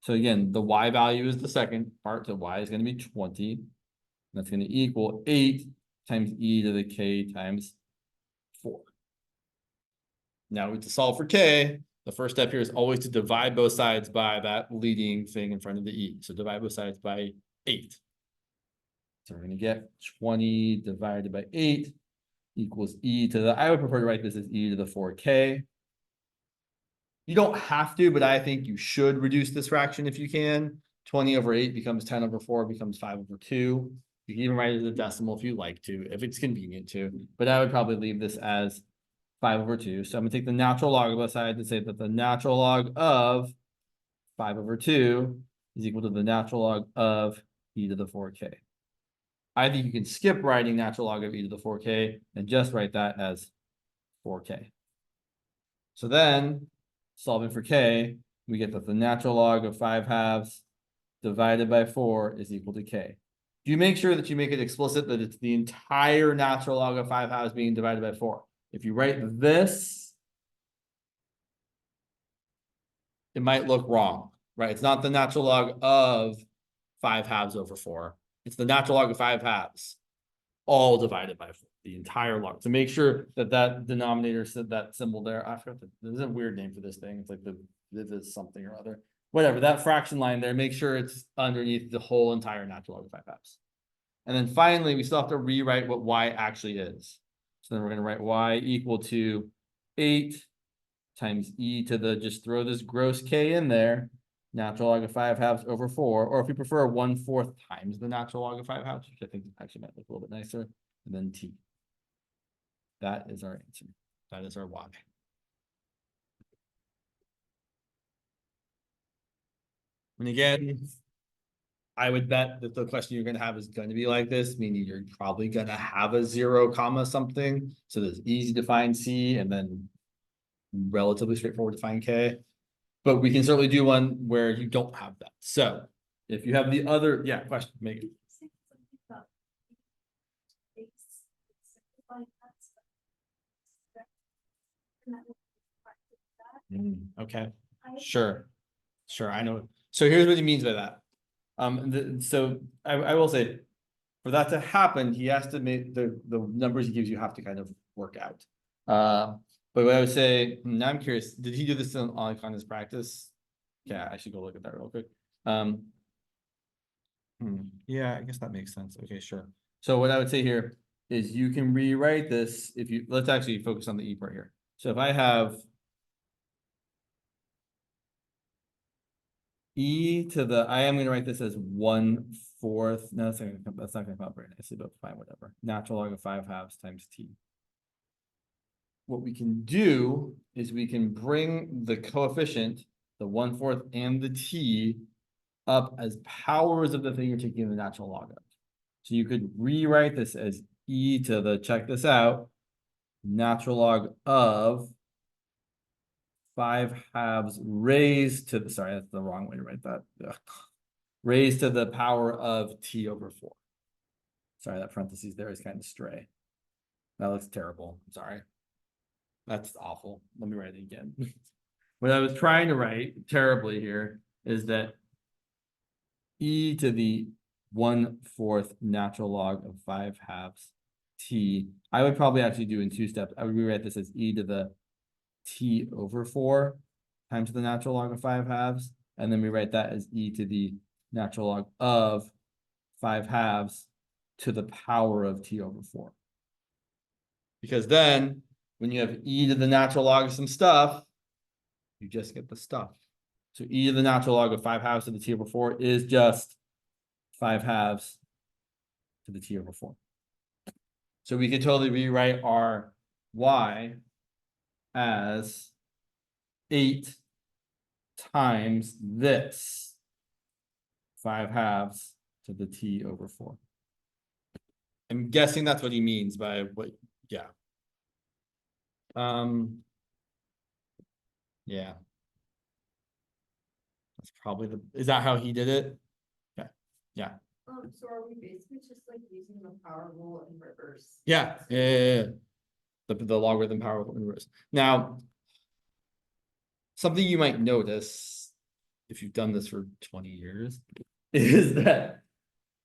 So again, the y value is the second part, so y is going to be 20. That's going to equal 8 times e to the k times 4. Now we have to solve for k. The first step here is always to divide both sides by that leading thing in front of the e. So divide both sides by 8. So we're going to get 20 divided by 8 equals e to the, I would prefer to write this as e to the 4k. You don't have to, but I think you should reduce this fraction if you can. 20 over 8 becomes 10 over 4, becomes 5 over 2. You can even write it as a decimal if you like to, if it's convenient to, but I would probably leave this as 5 over 2. So I'm going to take the natural log of both sides and say that the natural log of 5 over 2 is equal to the natural log of e to the 4k. I think you can skip writing natural log of e to the 4k and just write that as 4k. So then, solving for k, we get that the natural log of 5/2 divided by 4 is equal to k. Do you make sure that you make it explicit that it's the entire natural log of 5/2 being divided by 4? If you write this, it might look wrong, right? It's not the natural log of 5/2 over 4. It's the natural log of 5/2 all divided by 4, the entire log. So make sure that that denominator, that symbol there, I forgot, there's a weird name for this thing. It's like this is something or other. Whatever, that fraction line there, make sure it's underneath the whole entire natural log of 5/2. And then finally, we still have to rewrite what y actually is. So then we're going to write y equal to 8 times e to the, just throw this gross k in there, natural log of 5/2 over 4, or if you prefer 1/4 times the natural log of 5/2, which I think actually might look a little bit nicer, and then t. That is our answer. That is our y. And again, I would bet that the question you're gonna have is gonna be like this, meaning you're probably gonna have a 0, comma something. So there's easy to find C and then relatively straightforward to find K. But we can certainly do one where you don't have that. So if you have the other, yeah, question, Megan. Okay, sure, I know. So here's what he means by that. So I will say, for that to happen, he has to make the numbers he gives you have to kind of work out. But what I would say, now I'm curious, did he do this on his practice? Yeah, I should go look at that real quick. Yeah, I guess that makes sense. Okay, sure. So what I would say here is you can rewrite this if you, let's actually focus on the E part here. So if I have E to the, I am gonna write this as 1/4, no, that's not gonna come up right nicely, but fine, whatever. Natural log of 5/2 times T. What we can do is we can bring the coefficient, the 1/4 and the T up as powers of the thing you're taking the natural log of. So you could rewrite this as E to the, check this out, natural log of 5/2 raised to the, sorry, that's the wrong way to write that. Ugh. Raised to the power of T over 4. Sorry, that parentheses there is kind of stray. That looks terrible. I'm sorry. That's awful. Let me write it again. What I was trying to write terribly here is that E to the 1/4 natural log of 5/2 T. I would probably actually do in 2 steps. I would rewrite this as E to the T over 4 times the natural log of 5/2, and then we write that as E to the natural log of 5/2 to the power of T over 4. Because then when you have E to the natural log of some stuff, you just get the stuff. So E to the natural log of 5/2 to the T over 4 is just 5/2 to the T over 4. So we could totally rewrite our Y as 8 times this 5/2 to the T over 4. I'm guessing that's what he means by what, yeah. Yeah. That's probably the, is that how he did it? Yeah, yeah. So are we basically just like using the power rule in reverse? Yeah. The logarithm power rule in reverse. Now, something you might notice if you've done this for 20 years is that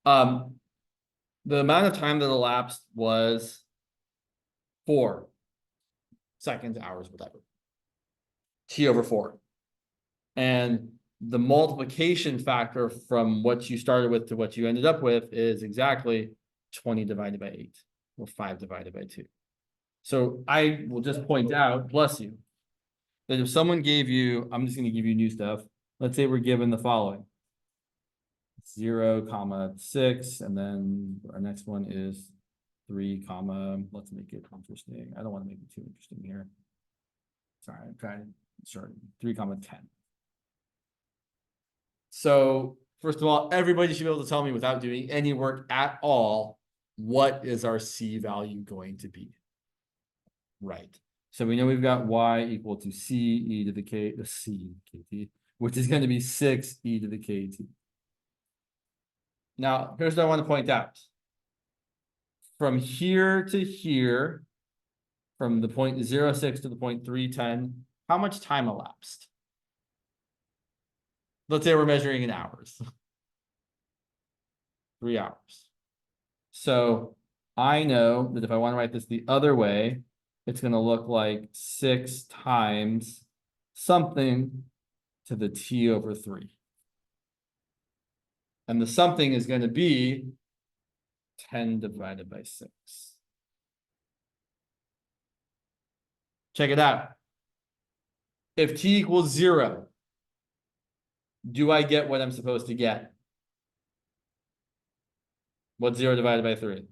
the amount of time that elapsed was 4 seconds, hours, whatever. T over 4. And the multiplication factor from what you started with to what you ended up with is exactly 20 divided by 8, or 5 divided by 2. So I will just point out, bless you, that if someone gave you, I'm just going to give you new stuff. Let's say we're given the following. 0, 6, and then our next one is 3, let's make it interesting. I don't want to make it too interesting here. Sorry, I'm trying to short 3, 10. So first of all, everybody should be able to tell me without doing any work at all, what is our C value going to be? Right. So we know we've got Y equal to C e to the K, C KT, which is going to be 6 e to the KT. Now, here's what I want to point out. From here to here, from the point 0.6 to the point 310, how much time elapsed? Let's say we're measuring in hours. 3 hours. So I know that if I want to write this the other way, it's going to look like 6 times something to the T over 3. And the something is going to be 10 divided by 6. Check it out. If T equals 0, do I get what I'm supposed to get? What's 0 divided by 3?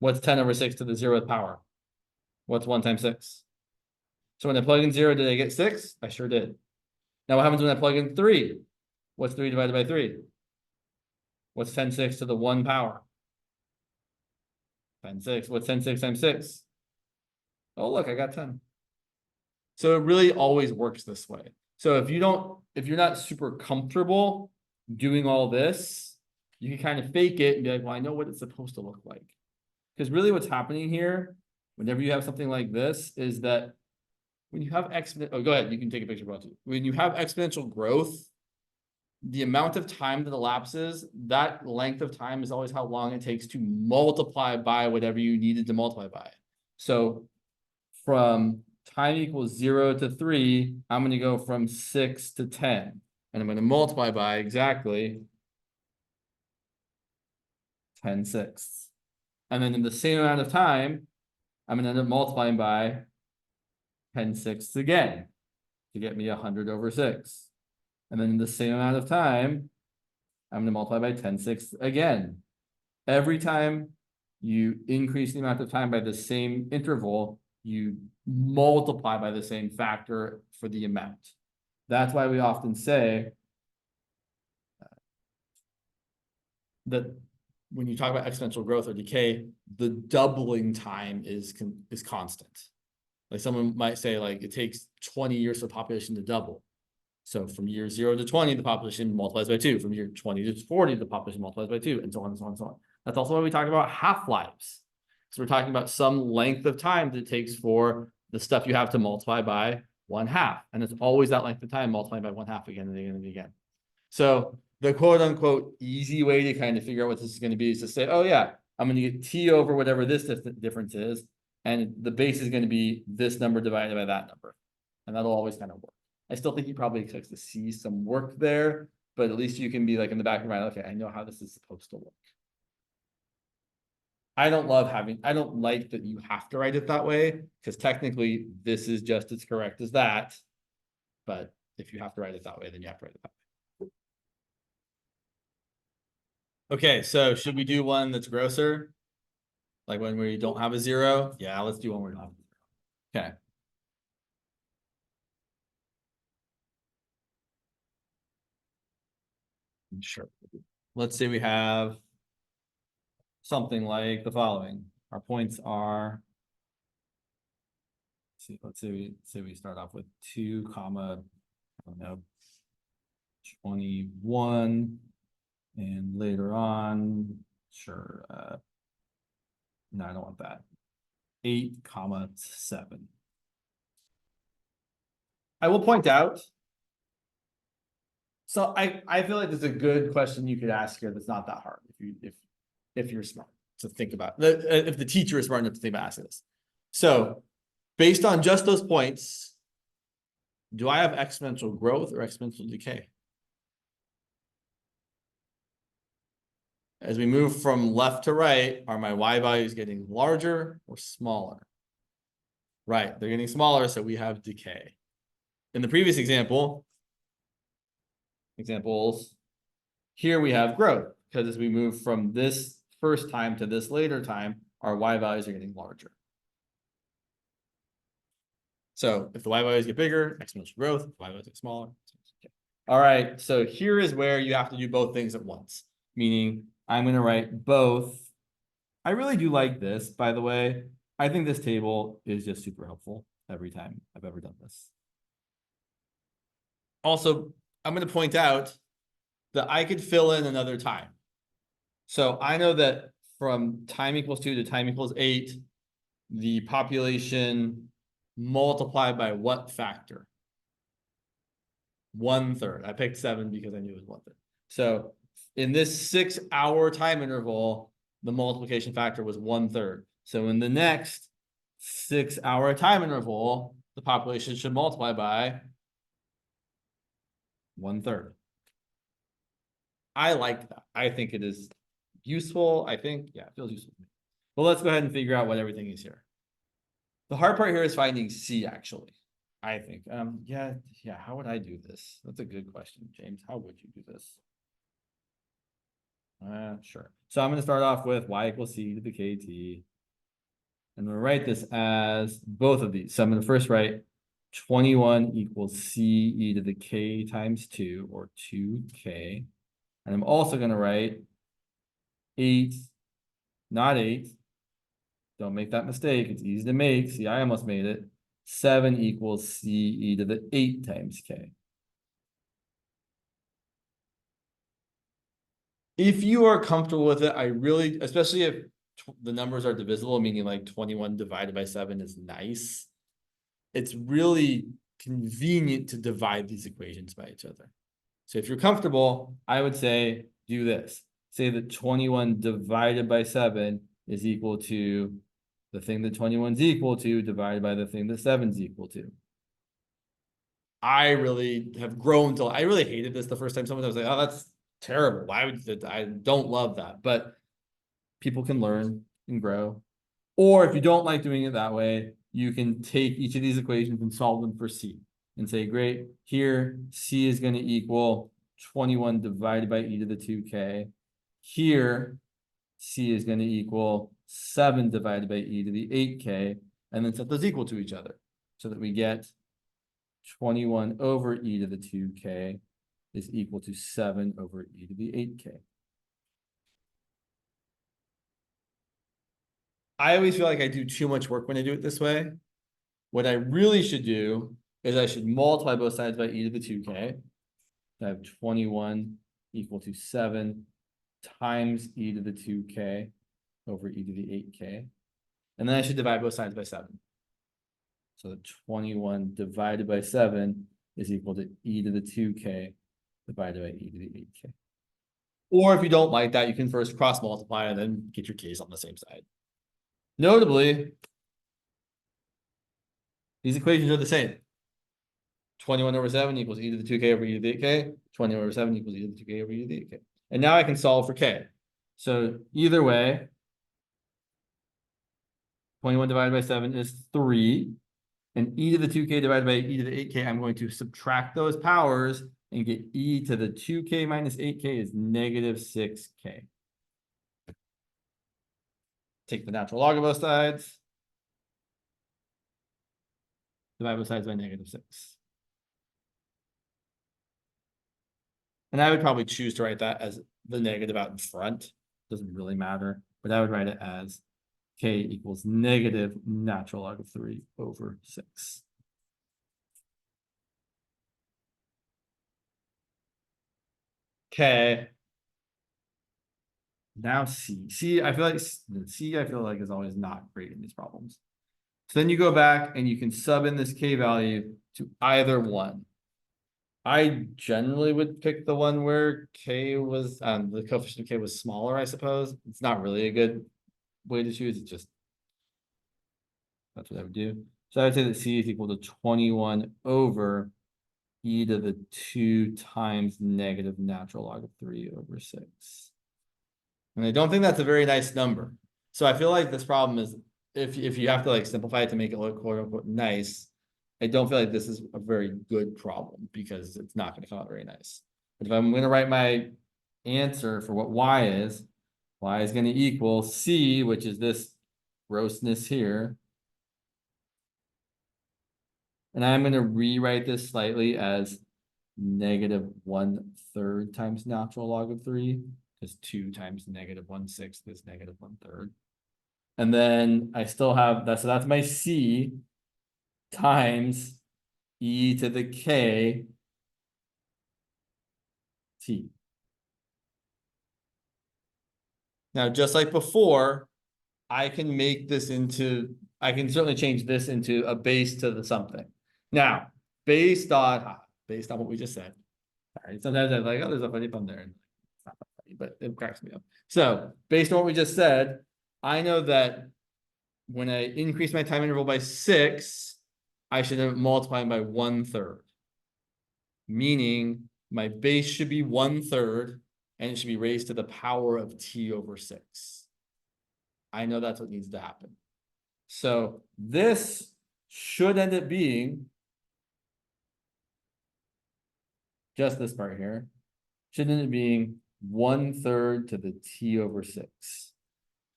What's 10 over 6 to the 0th power? What's 1 times 6? So when I plug in 0, did I get 6? I sure did. Now what happens when I plug in 3? What's 3 divided by 3? What's 10^6 to the 1 power? 10^6. What's 10^6 times 6? Oh, look, I got 10. So it really always works this way. So if you're not super comfortable doing all this, you can kind of fake it and be like, well, I know what it's supposed to look like. Because really what's happening here, whenever you have something like this, is that when you have go ahead, you can take a picture of it. When you have exponential growth, the amount of time that elapses, that length of time is always how long it takes to multiply by whatever you needed to multiply by. So from time equals 0 to 3, I'm going to go from 6 to 10. And I'm going to multiply by exactly 10/6. And then in the same amount of time, I'm going to end up multiplying by 10/6 again to get me 100/6. And then in the same amount of time, I'm going to multiply by 10/6 again. Every time you increase the amount of time by the same interval, you multiply by the same factor for the amount. That's why we often say that when you talk about exponential growth or decay, the doubling time is constant. Like someone might say, like, it takes 20 years for the population to double. So from year 0 to 20, the population multiplies by 2. From year 20 to 40, the population multiplies by 2, and so on and so on and so on. That's also why we talk about half-lives. So we're talking about some length of time that it takes for the stuff you have to multiply by 1/2. And it's always that length of time multiplied by 1/2 again and again and again. So the quote unquote easy way to kind of figure out what this is going to be is to say, oh yeah, I'm going to get t over whatever this difference is. And the base is going to be this number divided by that number. And that'll always kind of work. I still think you probably expect to see some work there, but at least you can be like in the back of your mind, okay, I know how this is supposed to work. I don't like that you have to write it that way, because technically this is just as correct as that. But if you have to write it that way, then you have to write it that way. Okay, so should we do one that's grosser? Like when we don't have a 0? Yeah, let's do one where we don't have a 0. Okay. Sure. Let's say we have something like the following. Our points are, let's say we start off with 2, I don't know, 21, and later on, sure, no, I don't want that. 8, 7. I will point out, so I feel like there's a good question you could ask here that's not that hard if you're smart to think about, if the teacher is smart enough to think about asking this. So based on just those points, do I have exponential growth or exponential decay? As we move from left to right, are my y values getting larger or smaller? Right, they're getting smaller, so we have decay. In the previous examples, here we have growth, because as we move from this first time to this later time, our y values are getting larger. So if the y values get bigger, exponential growth. If the y values get smaller. Okay. All right, so here is where you have to do both things at once, meaning I'm going to write both. I really do like this, by the way. I think this table is just super helpful every time I've ever done this. Also, I'm going to point out that I could fill in another time. So I know that from time equals 2 to time equals 8, the population multiplied by what factor? 1/3. I picked 7 because I knew it was 1/3. So in this 6-hour time interval, the multiplication factor was 1/3. So in the next 6-hour time interval, the population should multiply by 1/3. I like that. I think it is useful. I think, yeah, it feels useful to me. Well, let's go ahead and figure out what everything is here. The hard part here is finding C, actually. I think. Yeah. How would I do this? That's a good question, James. How would you do this? Sure. So I'm going to start off with y equals c to the kt. And we'll write this as both of these. So I'm going to first write 21 equals c e to the k times 2, or 2k. And I'm also going to write 8, not 8. Don't make that mistake. It's easy to make. See, I almost made it. 7 equals c e to the 8 times k. If you are comfortable with it, I really, especially if the numbers are divisible, meaning like 21 divided by 7 is nice. It's really convenient to divide these equations by each other. So if you're comfortable, I would say do this. Say that 21 divided by 7 is equal to the thing that 21 is equal to divided by the thing that 7 is equal to. I really have grown to, I really hated this the first time someone was like, oh, that's terrible. Why would I don't love that, but people can learn and grow. Or if you don't like doing it that way, you can take each of these equations and solve them for c and say, great, here c is going to equal 21 divided by e to the 2k. Here c is going to equal 7 divided by e to the 8k, and then set those equal to each other so that we get 21 over e to the 2k is equal to 7 over e to the 8k. I always feel like I do too much work when I do it this way. What I really should do is I should multiply both sides by e to the 2k. I have 21 equal to 7 times e to the 2k over e to the 8k. And then I should divide both sides by 7. So that 21 divided by 7 is equal to e to the 2k divided by e to the 8k. Or if you don't like that, you can first cross multiply and then get your k's on the same side. Notably, these equations are the same. 21 over 7 equals e to the 2k over e to the 8k. 20 over 7 equals e to the 2k over e to the 8k. And now I can solve for k. So either way, 21 divided by 7 is 3. And e to the 2k divided by e to the 8k, I'm going to subtract those powers and get e to the 2k minus 8k is negative 6k. Take the natural log of both sides. Divide both sides by negative 6. And I would probably choose to write that as the negative out in front. Doesn't really matter, but I would write it as k equals negative natural log of 3 over 6. Okay. Now C. I feel like is always not great in these problems. So then you go back and you can sub in this k value to either one. I generally would pick the one where k was, the coefficient of k was smaller, I suppose. It's not really a good way to choose. It's just, that's what I would do. So I would say that c is equal to 21 over e to the 2 times negative natural log of 3 over 6. And I don't think that's a very nice number. So I feel like this problem is, if you have to like simplify it to make it look quote unquote nice, I don't feel like this is a very good problem because it's not going to come out very nice. But if I'm going to write my answer for what y is going to equal c, which is this grossness here. And I'm going to rewrite this slightly as negative 1/3 times natural log of 3. Because 2 times negative 1/6 is negative 1/3. And then I still have that, so that's my c times e to the k t. Now, just like before, I can make this into, I can certainly change this into a base to the something. Now, based on what we just said, sometimes I'm like, oh, there's a funny pun there. It's not funny, but it cracks me up. So based on what we just said, I know that when I increase my time interval by 6, I should multiply by 1/3. Meaning my base should be 1/3 and it should be raised to the power of t over 6. I know that's what needs to happen. So this should end up being just this part here. Should end up being 1/3 to the t over 6.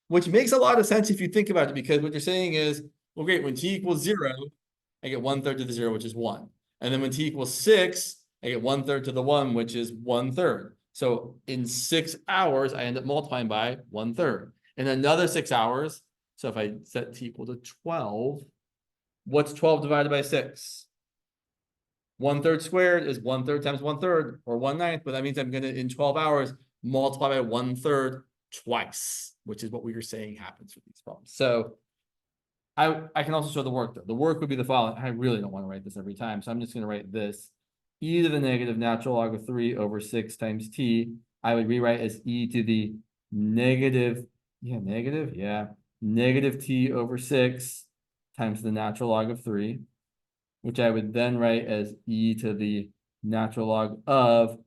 Which makes a lot of sense if you think about it, because what you're saying is, well, great, when t equals 0 I get 1/3 to the 0, which is 1. And then when t equals 6, I get 1/3 to the 1, which is 1/3. So in 6 hours, I end up multiplying by 1/3. In another 6 hours, so if I set t equal to 12, what's 12 divided by 6? 1/3 squared is 1/3 times 1/3, or 1/9, but that means I'm gonna, in 12 hours, multiply by 1/3 twice, which is what we were saying happens with these problems. So I can also show the work though. The work would be the following. I really don't want to write this every time, so I'm just gonna write this. E to the negative natural log of 3 over 6 times t, I would rewrite as e to the negative, negative t over 6 times the natural log of 3, which I would then write as e to the natural log of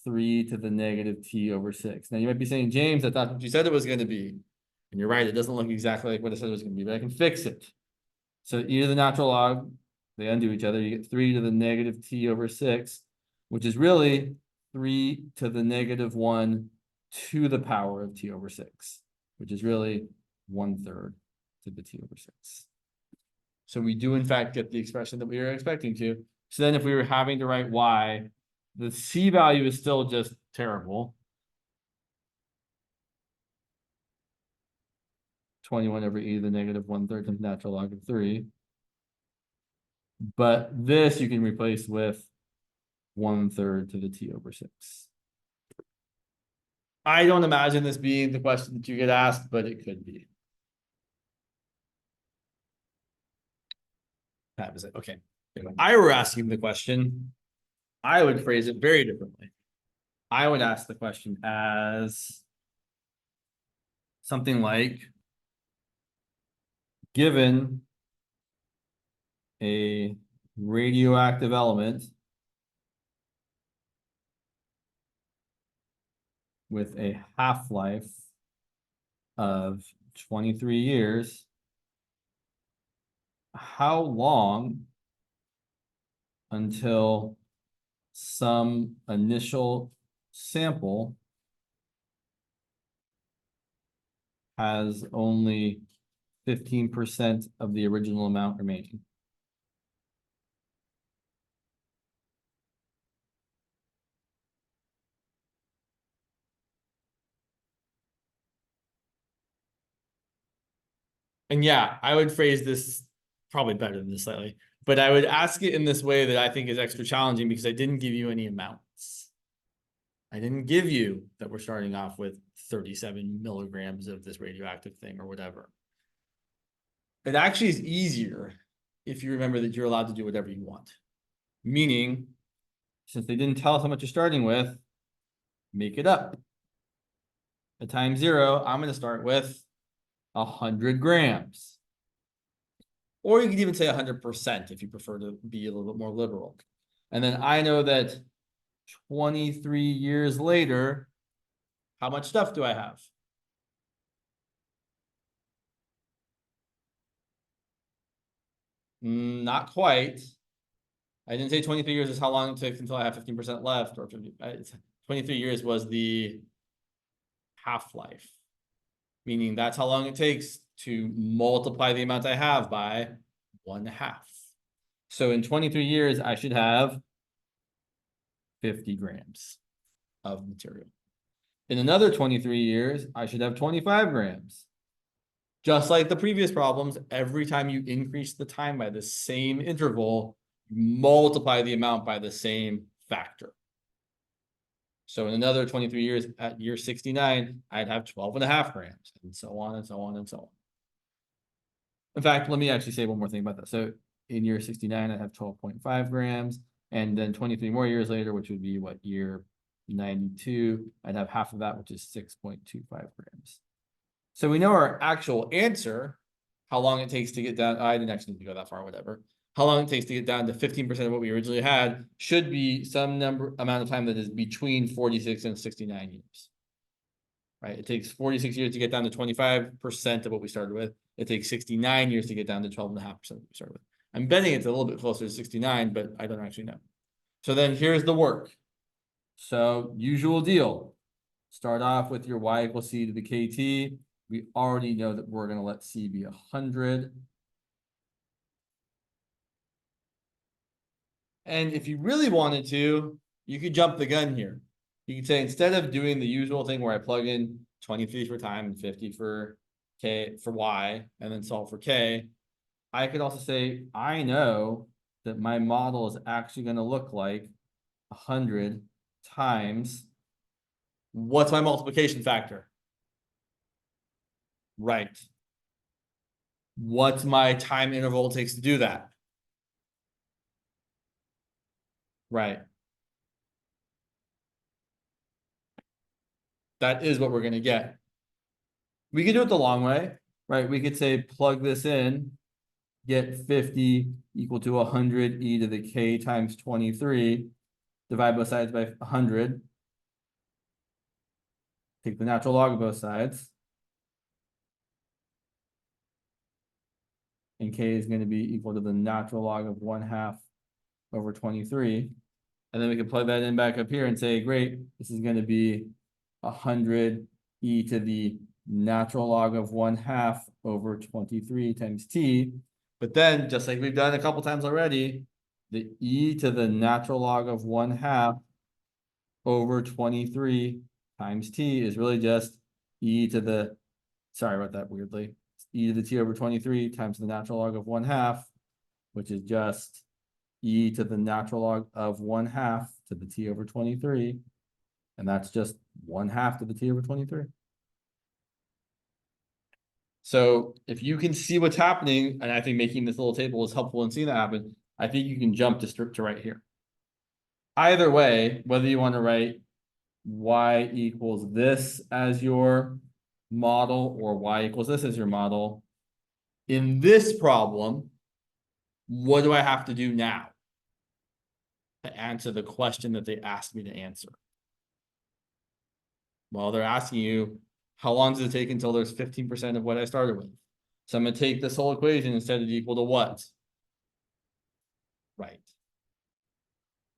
3 to the negative t over 6. Now you might be saying, James, that's not what you said it was going to be. And you're right, it doesn't look exactly like what I said it was going to be, but I can fix it. So e to the natural log, they undo each other. You get 3 to the negative t over 6, which is really 3 to the negative 1 to the power of t over 6, which is really 1/3 to the t over 6. So we do in fact get the expression that we were expecting to. So then if we were having to write y, the c value is still just terrible. 21 over e to the negative 1/3 times natural log of 3. But this you can replace with 1/3 to the t over 6. I don't imagine this being the question that you get asked, but it could be. That was it. Okay. If I were asking the question, I would phrase it very differently. I would ask the question as something like, given a radioactive element with a half-life of 23 years, how long until some initial sample has only 15% of the original amount remaining? And yeah, I would phrase this probably better than this slightly, but I would ask it in this way that I think is extra challenging because I didn't give you any amounts. I didn't give you that we're starting off with 37 milligrams of this radioactive thing or whatever. It actually is easier if you remember that you're allowed to do whatever you want. Meaning, since they didn't tell us how much you're starting with, make it up. At time 0, I'm going to start with 100 grams. Or you could even say 100% if you prefer to be a little bit more liberal. And then I know that 23 years later, how much stuff do I have? Not quite. I didn't say 23 years is how long it takes until I have 15% left, or 50, 23 years was the half-life, meaning that's how long it takes to multiply the amount I have by 1/2. So in 23 years, I should have 50 grams of material. In another 23 years, I should have 25 grams. Just like the previous problems, every time you increase the time by the same interval, you multiply the amount by the same factor. So in another 23 years, at year 69, I'd have 12.5 grams, and so on and so on and so on. In fact, let me actually say one more thing about that. So in year 69, I'd have 12.5 grams, and then 23 more years later, which would be what, year 92, I'd have half of that, which is 6.25 grams. So we know our actual answer, how long it takes to get down. I didn't actually need to go that far, whatever. How long it takes to get down to 15% of what we originally had should be some amount of time that is between 46 and 69 years. Right? It takes 46 years to get down to 25% of what we started with. It takes 69 years to get down to 12.5% of what we started with. I'm betting it's a little bit closer to 69, but I don't actually know. So then here's the work. So usual deal. Start off with your y equals c to the kt. We already know that we're going to let c be 100. And if you really wanted to, you could jump the gun here. You could say, instead of doing the usual thing where I plug in 23 for time and 50 for K for Y and then solve for K, I could also say, I know that my model is actually going to look like 100 times, what's my multiplication factor? Right. What's my time interval it takes to do that? Right. That is what we're going to get. We could do it the long way, right? We could say plug this in, get 50 equal to 100 e to the k times 23, divide both sides by 100, take the natural log of both sides, and k is going to be equal to the natural log of 1/2 over 23. And then we can plug that in back up here and say, great, this is going to be 100 e to the natural log of 1/2 over 23 times t. But then, just like we've done a couple times already, the e to the natural log of 1/2 over 23 times t is really just e to the, sorry about that weirdly, e to the t over 23 times the natural log of 1/2, which is just e to the natural log of 1/2 to the t over 23. And that's just 1/2 to the t over 23. So if you can see what's happening, and I think making this little table is helpful in seeing that happen, I think you can jump to right here. Either way, whether you want to write y equals this as your model or y equals this as your model, in this problem, what do I have to do now to answer the question that they asked me to answer? Well, they're asking you, how long does it take until there's 15% of what I started with? So I'm going to take this whole equation and set it equal to what? Right.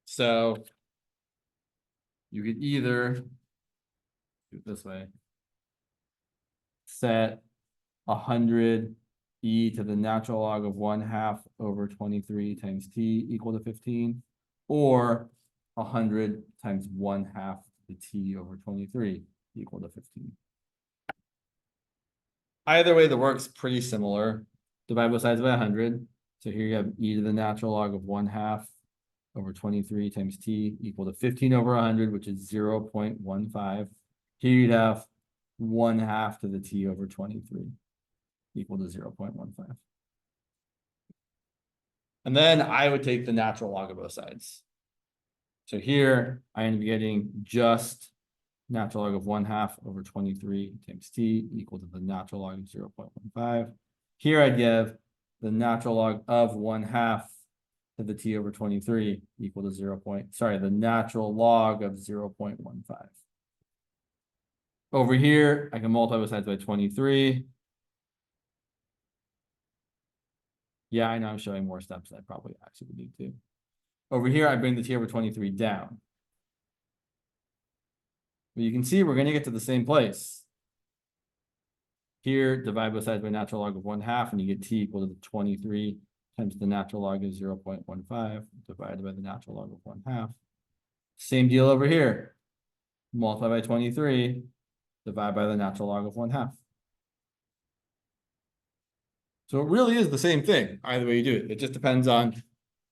So you could either do it this way. Set 100 e to the natural log of 1/2 over 23 times t equal to 15, or 100 times 1/2 the t over 23 equal to 15. Either way, the work's pretty similar. Divide both sides by 100. So here you have e to the natural log of 1/2 over 23 times t equal to 15 over 100, which is 0.15. Here you'd have 1/2 to the t over 23 equal to 0.15. And then I would take the natural log of both sides. So here I end up getting just natural log of 1/2 over 23 times t equal to the natural log of 0.15. Here I'd give the natural log of 1/2 to the t over 23 equal to the natural log of 0.15. Over here, I can multiply both sides by 23. Yeah, I know I'm showing more steps than I probably actually would need to. Over here, I bring the t over 23 down. But you can see we're going to get to the same place. Here, divide both sides by natural log of 1/2, and you get t equal to the 23 times the natural log of 0.15 divided by the natural log of 1/2. Same deal over here. Multiply by 23, divide by the natural log of 1/2. So it really is the same thing, either way you do it. It just depends on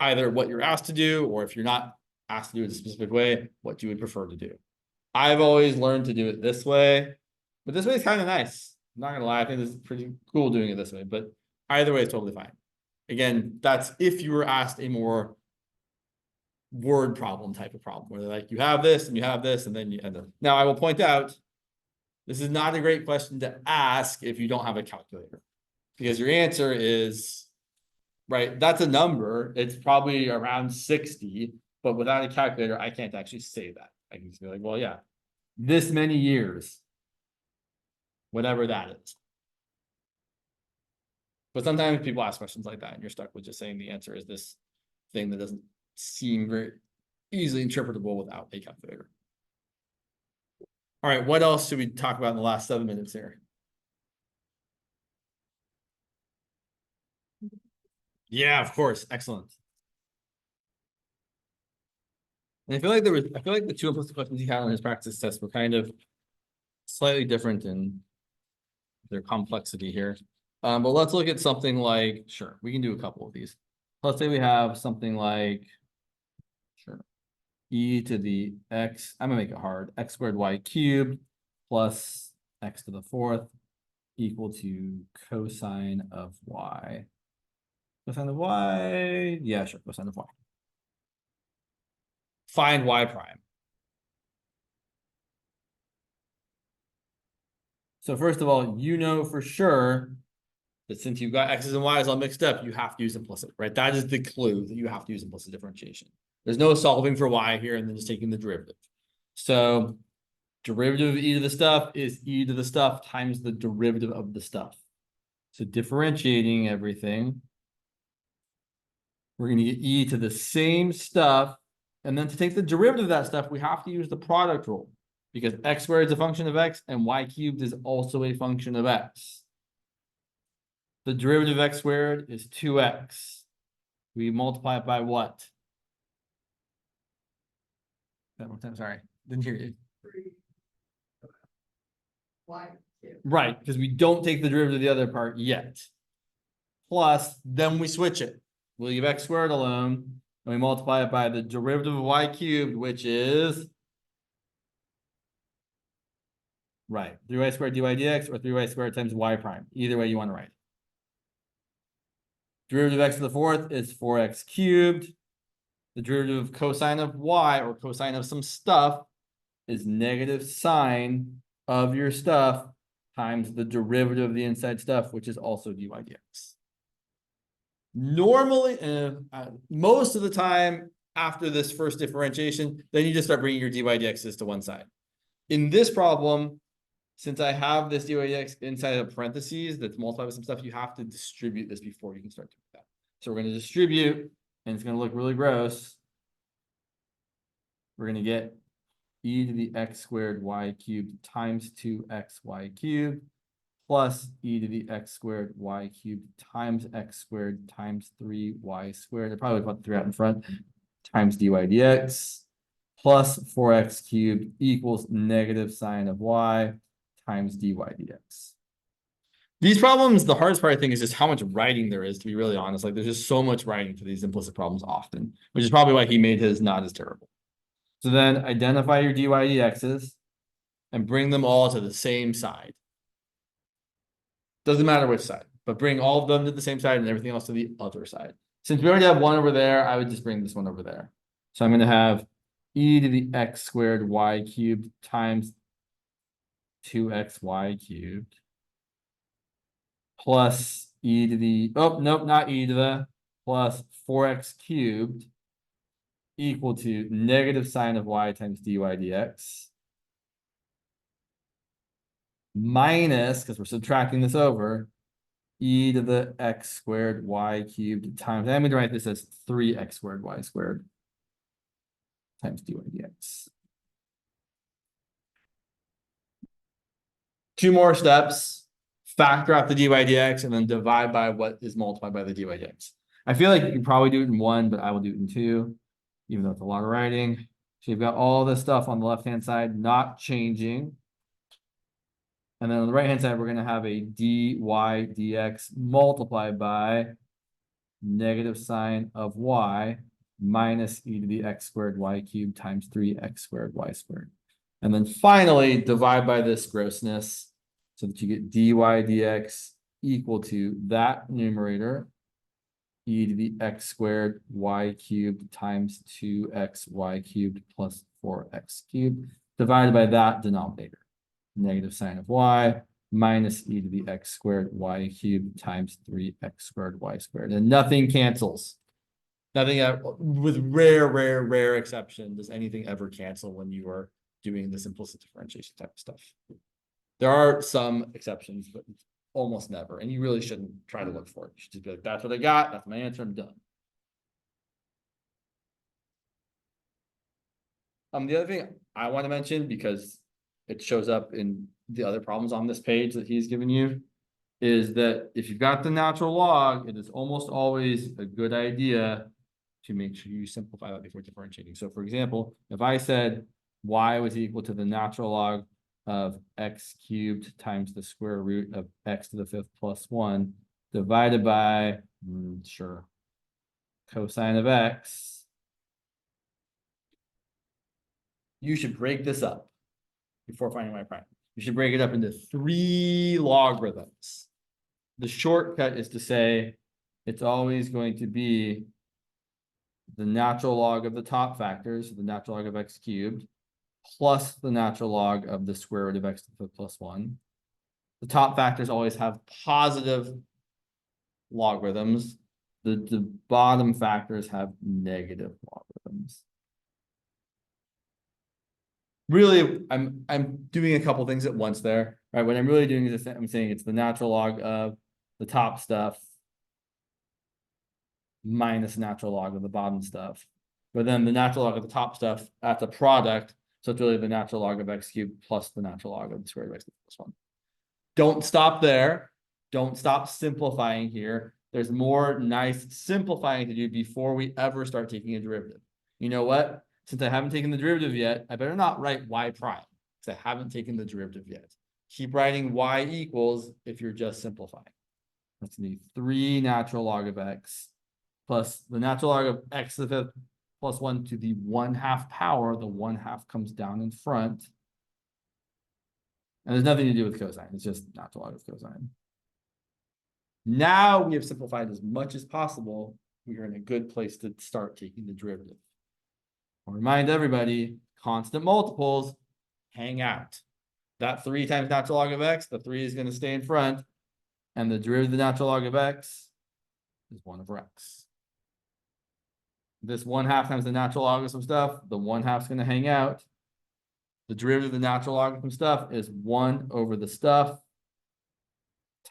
either what you're asked to do, or if you're not asked to do it a specific way, what you would prefer to do. I've always learned to do it this way, but this way is kind of nice. I'm not gonna lie, I think this is pretty cool doing it this way, but either way is totally fine. Again, that's if you were asked a more word problem type of problem, where they're like, you have this and you have this, and then you end up. Now, I will point out, this is not a great question to ask if you don't have a calculator, because your answer is, right, that's a number. It's probably around 60, but without a calculator, I can't actually say that. I can just be like, well, yeah, this many years, whatever that is. But sometimes people ask questions like that, and you're stuck with just saying the answer is this thing that doesn't seem very easily interpretable without a calculator. All right, what else should we talk about in the last 7 minutes here? Yeah, of course. Excellent. And I feel like the two implicit questions he had on his practice test were kind of slightly different in their complexity here. But let's look at something like, sure, we can do a couple of these. Let's say we have something like, sure, e to the x, I'm gonna make it hard, x squared y cubed plus x to the fourth equal to cosine of y. Cosine of y, yeah, sure, cosine of y. Find y prime. So first of all, you know for sure that since you've got x's and y's all mixed up, you have to use implicit, right? That is the clue that you have to use implicit differentiation. There's no solving for y here and then just taking the derivative. So derivative of e to the stuff is e to the stuff times the derivative of the stuff. So differentiating everything, we're going to get e to the same stuff. And then to take the derivative of that stuff, we have to use the product rule because x squared is a function of x and y cubed is also a function of x. The derivative of x squared is 2x. We multiply it by what? That one time, sorry, didn't hear you. Y cubed. Right, because we don't take the derivative of the other part yet. Plus, then we switch it. We'll leave x squared alone, and we multiply it by the derivative of y cubed, which is right, 3y squared dy dx or 3y squared times y prime. Either way you want to write it. Derivative of x to the fourth is 4x cubed. The derivative of cosine of y or cosine of some stuff is negative sine of your stuff times the derivative of the inside stuff, which is also dy dx. Normally, most of the time after this first differentiation, then you just start bringing your dy dx's to one side. In this problem, since I have this dy dx inside of parentheses that's multiplied with some stuff, you have to distribute this before you can start doing that. So we're going to distribute, and it's going to look really gross. We're going to get e to the x squared y cubed times 2xy cubed plus e to the x squared y cubed times x squared times 3y squared. I probably put the 3 out in front times dy dx plus 4x cubed equals negative sine of y times dy dx. These problems, the hardest part I think is just how much writing there is, to be really honest. Like there's just so much writing for these implicit problems often, which is probably why he made his not as terrible. So then identify your dy dx's and bring them all to the same side. Doesn't matter which side, but bring all of them to the same side and everything else to the other side. Since we already have one over there, I would just bring this one over there. So I'm going to have e to the x squared y cubed times 2xy cubed plus e to the, oh, nope, not e to the, plus 4x cubed equal to negative sine of y times dy dx minus, because we're subtracting this over, e to the x squared y cubed times, I'm going to write this as 3x squared y squared times dy dx. Two more steps. Factor out the dy dx and then divide by what is multiplied by the dy dx. I feel like you can probably do it in one, but I will do it in two, even though it's a lot of writing. So you've got all this stuff on the left-hand side not changing. And then on the right-hand side, we're going to have a dy dx multiplied by negative sine of y minus e to the x squared y cubed times 3x squared y squared. And then finally, divide by this grossness so that you get dy dx equal to that numerator, e to the x squared y cubed times 2xy cubed plus 4x cubed, divided by that denominator, negative sine of y minus e to the x squared y cubed times 3x squared y squared. And nothing cancels. Nothing, with rare exception, does anything ever cancel when you are doing this implicit differentiation type of stuff. There are some exceptions, but almost never. And you really shouldn't try to look for it. You should just be like, that's what I got. That's my answer. I'm done. The other thing I want to mention, because it shows up in the other problems on this page that he's given you, is that if you've got the natural log, it is almost always a good idea to make sure you simplify that before differentiating. So for example, if I said y was equal to the natural log of x cubed times the square root of x to the fifth plus 1 divided by, sure, cosine of x, you should break this up before finding my prime. You should break it up into 3 logarithms. The shortcut is to say it's always going to be the natural log of the top factors, the natural log of x cubed, plus the natural log of the square root of x to the fifth plus 1. The top factors always have positive logarithms. The bottom factors have negative logarithms. Really, I'm doing a couple things at once there, right? What I'm really doing is I'm saying it's the natural log of the top stuff minus natural log of the bottom stuff. But then the natural log of the top stuff at the product, so it's really the natural log of x cubed plus the natural log of the square root of x plus 1. Don't stop there. Don't stop simplifying here. There's more nice simplifying to do before we ever start taking a derivative. You know what? Since I haven't taken the derivative yet, I better not write y prime because I haven't taken the derivative yet. Keep writing y equals if you're just simplifying. That's going to be 3 natural log of x plus the natural log of x to the fifth plus 1 to the 1/2 power. The 1/2 comes down in front. And there's nothing to do with cosine. It's just natural log of cosine. Now we have simplified as much as possible. We are in a good place to start taking the derivative. I'll remind everybody, constant multiples hang out. That 3 times natural log of x, the 3 is going to stay in front. And the derivative of the natural log of x is 1 over x. This 1/2 times the natural log of some stuff, the 1/2 is going to hang out. The derivative of the natural log of some stuff is 1 over the stuff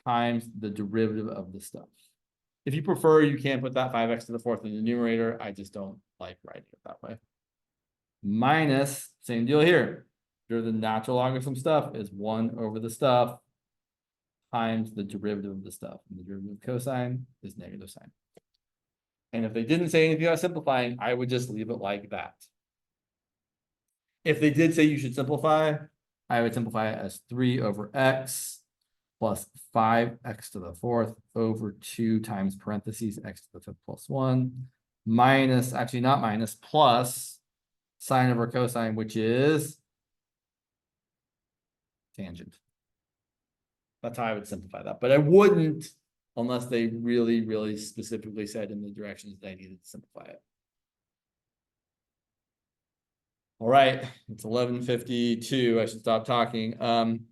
times the derivative of the stuff. If you prefer, you can put that 5x to the 4th in the numerator. I just don't like writing it that way. Minus, same deal here. The natural log of some stuff is 1 over the stuff times the derivative of the stuff. And the derivative of cosine is negative sine. And if they didn't say anything about simplifying, I would just leave it like that. If they did say you should simplify, I would simplify it as 3 over x plus 5x to the 4th over 2 times parentheses x to the 5th plus 1 minus, actually not minus, plus sine over cosine, which is tangent. That's how I would simplify that. But I wouldn't unless they really, really specifically said in the directions that I needed to simplify it. All right, it's 11:52. I should stop talking.